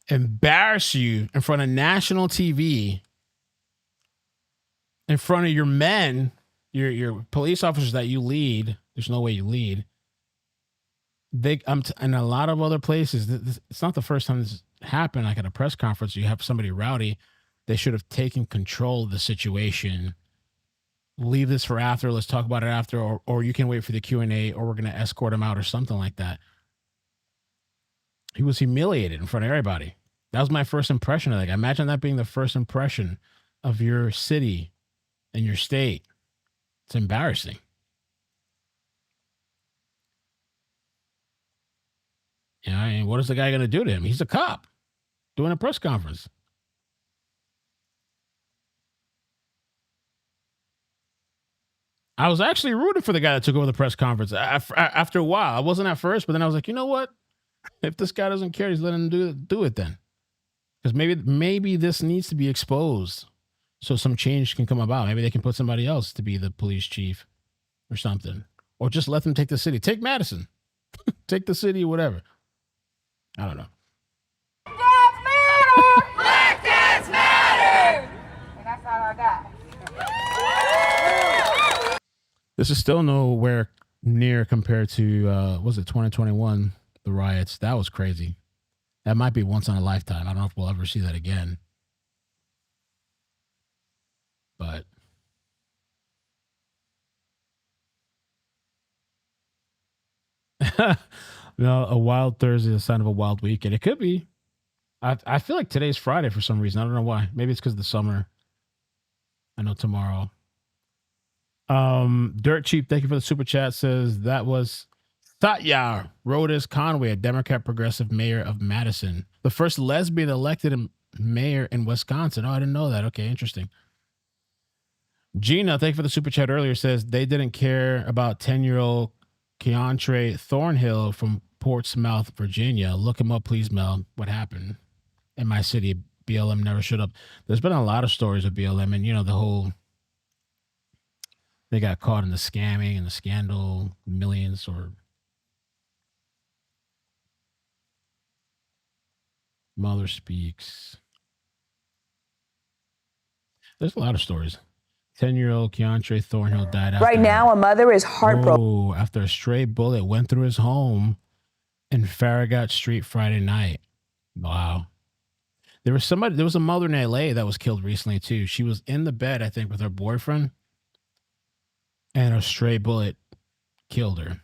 Embarrass you in front of national TV, in front of your men, your police officers that you lead. There's no way you lead. In a lot of other places, it's not the first time this happened. Like at a press conference, you have somebody rowdy. They should have taken control of the situation. Leave this for after. Let's talk about it after, or you can wait for the Q&A, or we're going to escort him out or something like that. He was humiliated in front of everybody. That was my first impression of that. Imagine that being the first impression of your city and your state. It's embarrassing. Yeah, I mean, what is the guy going to do to him? He's a cop doing a press conference. I was actually rooting for the guy that took over the press conference after a while. I wasn't at first, but then I was like, you know what? If this guy doesn't care, he's letting him do it then. Because maybe this needs to be exposed so some change can come about. Maybe they can put somebody else to be the police chief or something. Or just let them take the city. Take Madison. Take the city, whatever. I don't know. Dads matter! Black dads matter! And that's all I got. This is still nowhere near compared to, was it 2021, the riots? That was crazy. That might be once in a lifetime. I don't know if we'll ever see that again. But no, a wild Thursday is a sign of a wild weekend. It could be. I feel like today's Friday for some reason. I don't know why. Maybe it's because of the summer. I know tomorrow. Dirt Cheap, thank you for the super chat, says that was Satya Rhodes Conway, a Democrat progressive mayor of Madison, the first lesbian elected mayor in Wisconsin. Oh, I didn't know that. Okay, interesting. Gina, thank you for the super chat earlier, says they didn't care about 10-year-old Keontre Thornhill from Portsmouth, Virginia. Look him up, please, Mel. What happened in my city? BLM never showed up. There's been a lot of stories of BLM, and the whole, they got caught in the scamming and the scandal, millions, or mother speaks. There's a lot of stories. 10-year-old Keontre Thornhill died after. Right now, a mother is heartbroken. Oh, after a stray bullet went through his home in Farragut Street Friday night. Wow. There was a mother in LA that was killed recently too. She was in the bed, I think, with her boyfriend, and a stray bullet killed her.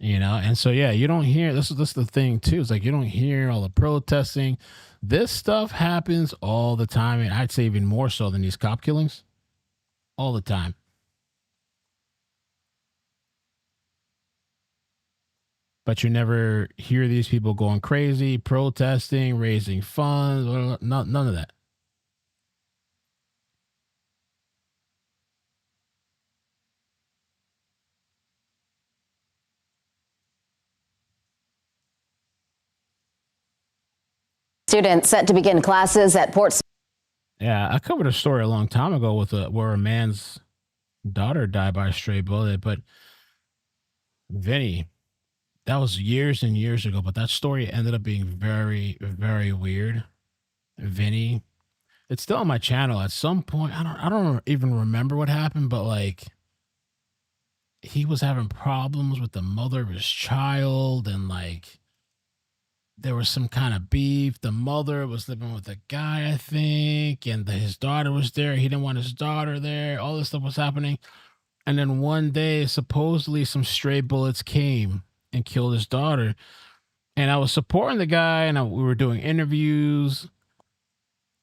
And so, yeah, you don't hear, this is the thing too. It's like, you don't hear all the protesting. This stuff happens all the time. And I'd say even more so than these cop killings. All the time. But you never hear these people going crazy, protesting, raising funds, none of that. Students set to begin classes at Portsmouth. Yeah, I covered a story a long time ago with where a man's daughter died by a stray bullet. But Vinny, that was years and years ago. But that story ended up being very, very weird. Vinny, it's still on my channel. At some point, I don't even remember what happened, but like, he was having problems with the mother of his child, and like, there was some kind of beef. The mother was living with a guy, I think, and his daughter was there. He didn't want his daughter there. All this stuff was happening. And then one day, supposedly some stray bullets came and killed his daughter. And I was supporting the guy, and we were doing interviews.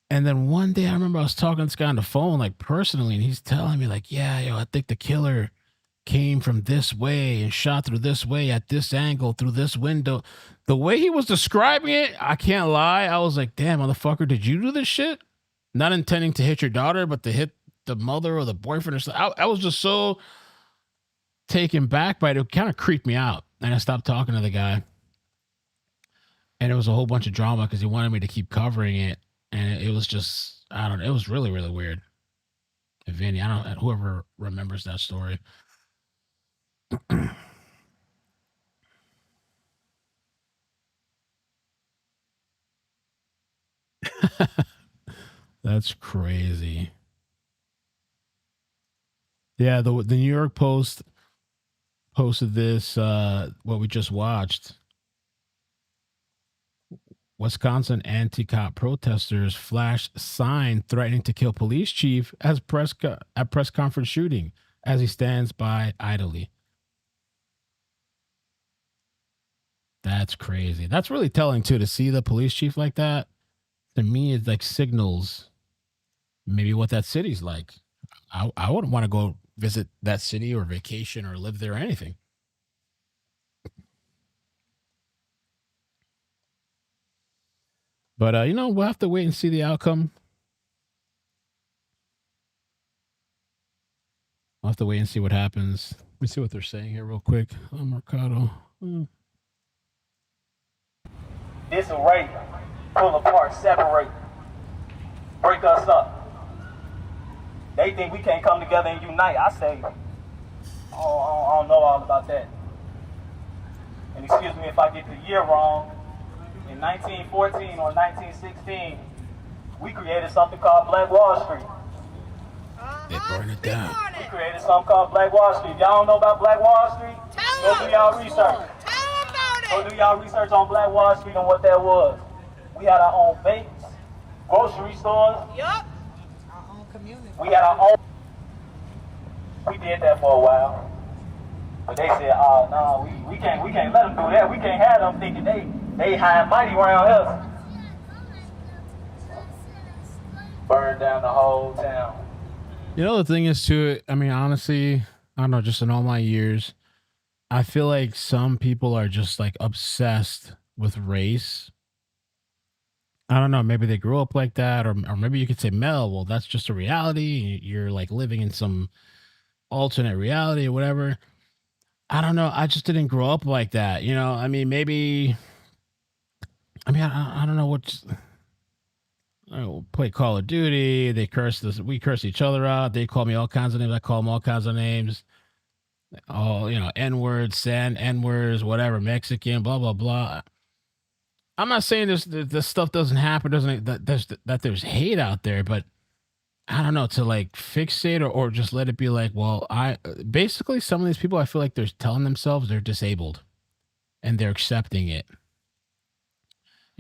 And then one day, I remember I was talking to this guy on the phone, like personally, and he's telling me, like, yeah, I think the killer came from this way and shot through this way at this angle through this window. The way he was describing it, I can't lie. I was like, damn, motherfucker, did you do this shit? Not intending to hit your daughter, but to hit the mother or the boyfriend or something. I was just so taken back by it. It kind of creeped me out. And I stopped talking to the guy. And it was a whole bunch of drama because he wanted me to keep covering it. And it was just, I don't know. It was really, really weird. Vinny, I don't. Whoever remembers that story. That's crazy. Yeah, the New York Post posted this. What we just watched. Wisconsin anti-cop protesters flash sign threatening to kill police chief as at press conference shooting as he stands by idly. That's crazy. That's really telling too, to see the police chief like that. To me, it like signals maybe what that city's like. I wouldn't want to go visit that city or vacation or live there or anything. But, we'll have to wait and see the outcome. I'll have to wait and see what happens. Let me see what they're saying here real quick. Mercado. Disarray, pull apart, separate, break us up. They think we can't come together and unite. I say, I don't know all about that. And excuse me if I get the year wrong. In 1914 or 1916, we created something called Black Wall Street. They burned it down. We created something called Black Wall Street. Y'all don't know about Black Wall Street? Go do y'all research. Go do y'all research on Black Wall Street and what that was. We had our own banks, grocery stores. Yup. Our own community. We had our own. We did that for a while. But they said, oh, no, we can't let them do that. We can't have them thinking they high and mighty around us. Burned down the whole town. The thing is, too, I mean, honestly, I don't know, just in all my years, I feel like some people are just like obsessed with race. I don't know, maybe they grew up like that, or maybe you could say, Mel, well, that's just a reality. You're like living in some alternate reality or whatever. I don't know. I just didn't grow up like that. I mean, maybe, I don't know what. I play Call of Duty. They curse this. We curse each other out. They call me all kinds of names. I call them all kinds of names. All, N-words, N-words, whatever, Mexican, blah, blah, blah. I'm not saying this stuff doesn't happen, that there's hate out there, but I don't know, to like fixate or just let it be like, well, basically some of these people, I feel like they're telling themselves they're disabled and they're accepting it.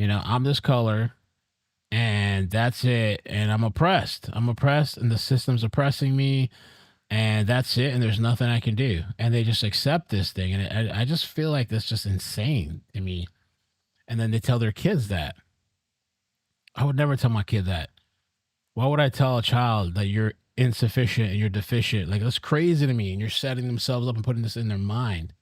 I'm this color and that's it. And I'm oppressed and the system's oppressing me and that's it. And there's nothing I can do. And they just accept this thing. And I just feel like that's just insane to me. And then they tell their kids that. I would never tell my kid that. Why would I tell a child that you're insufficient and you're deficient? Like, that's crazy to me. And you're setting themselves up and putting this in their mind.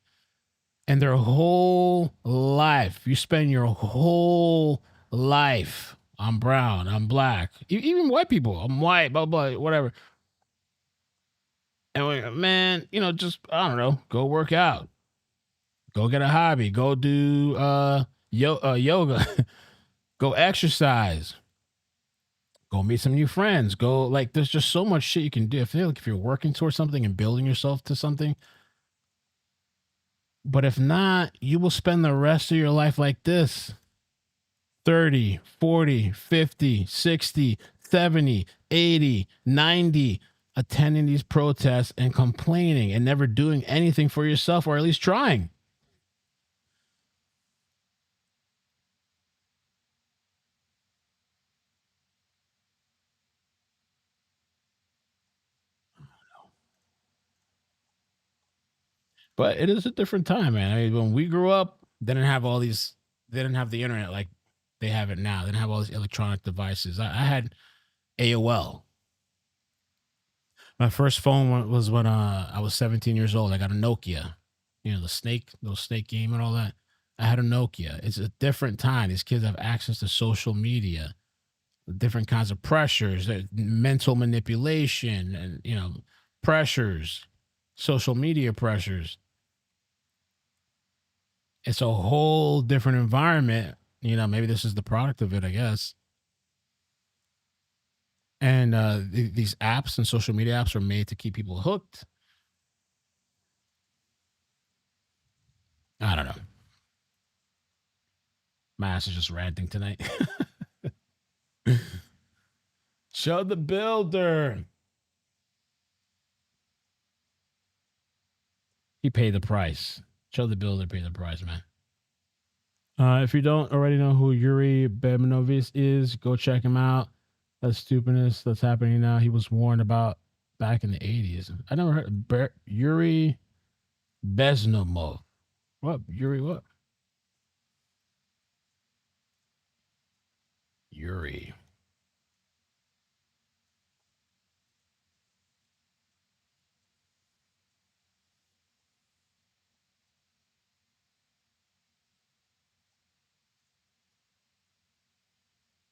And their whole life, you spend your whole life, I'm brown, I'm black, even white people, I'm white, blah, blah, whatever. And man, just, I don't know, go work out. Go get a hobby. Go do yoga. Go exercise. Go meet some new friends. Go, like, there's just so much shit you can do. I feel like if you're working towards something and building yourself to something. But if not, you will spend the rest of your life like this. 30, 40, 50, 60, 70, 80, 90, attending these protests and complaining and never doing anything for yourself, or at least trying. But it is a different time, man. I mean, when we grew up, they didn't have they didn't have the internet like they have it now. They didn't have all these electronic devices. I had AOL. My first phone was when I was 17 years old. I got a Nokia. The snake game and all that. I had a Nokia. It's a different time. These kids have access to social media, different kinds of pressures, mental manipulation, and pressures, social media pressures. It's a whole different environment. Maybe this is the product of it, I guess. And these apps and social media apps are made to keep people hooked. I don't know. My ass is just ranting tonight. Show the builder. He paid the price. Show the builder paid the price, man. If you don't already know who Yuri Bezmenov is, go check him out. That stupidness that's happening now, he was warned about back in the 80s. I never heard Yuri Bezmenov. What? Yuri what? Yuri.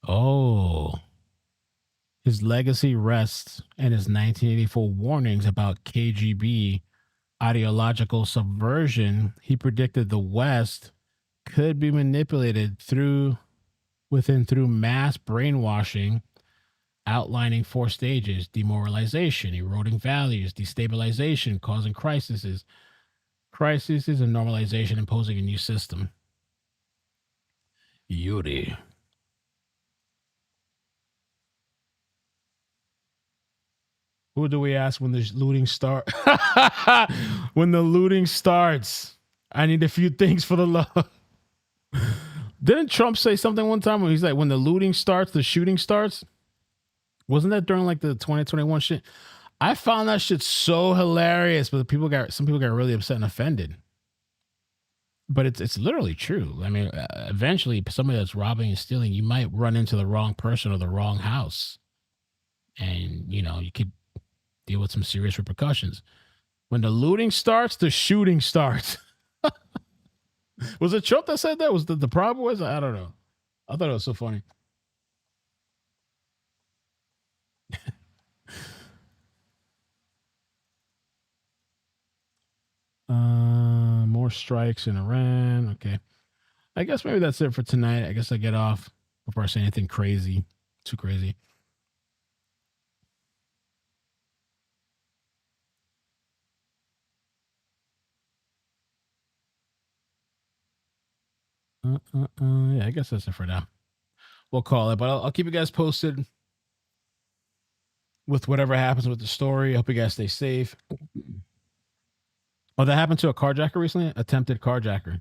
Oh. His legacy rests in his 1984 warnings about KGB ideological subversion. He predicted the West could be manipulated through mass brainwashing, outlining 4 stages: demoralization, eroding values, destabilization, causing crises, and normalization, imposing a new system. Yuri. Who do we ask when the looting starts? When the looting starts, I need a few things for the love. Didn't Trump say something one time where he's like, when the looting starts, the shooting starts? Wasn't that during like the 2021 shit? I found that shit so hilarious, but some people got really upset and offended. But it's literally true. I mean, eventually, somebody that's robbing and stealing, you might run into the wrong person or the wrong house, and you could deal with some serious repercussions. When the looting starts, the shooting starts. Was it Trump that said that? Was the problem was? I don't know. I thought it was so funny. More strikes in Iran. Okay. I guess maybe that's it for tonight. I guess I get off before I say anything crazy. Too crazy. Yeah, I guess that's it for now. We'll call it, but I'll keep you guys posted with whatever happens with the story. I hope you guys stay safe. Oh, that happened to a carjacker recently? Attempted carjacker.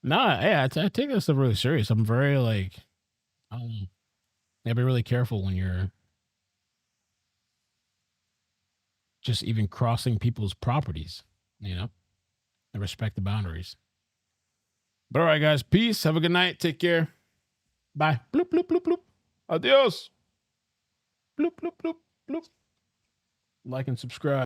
I take this stuff really serious. I'm very you gotta be really careful when you're just even crossing people's properties, and respect the boundaries. But all right, guys, peace. Have a good night. Take care. Bye. Bloop, bloop, bloop, bloop. Adios. Bloop, bloop, bloop, bloop. Like and subscribe.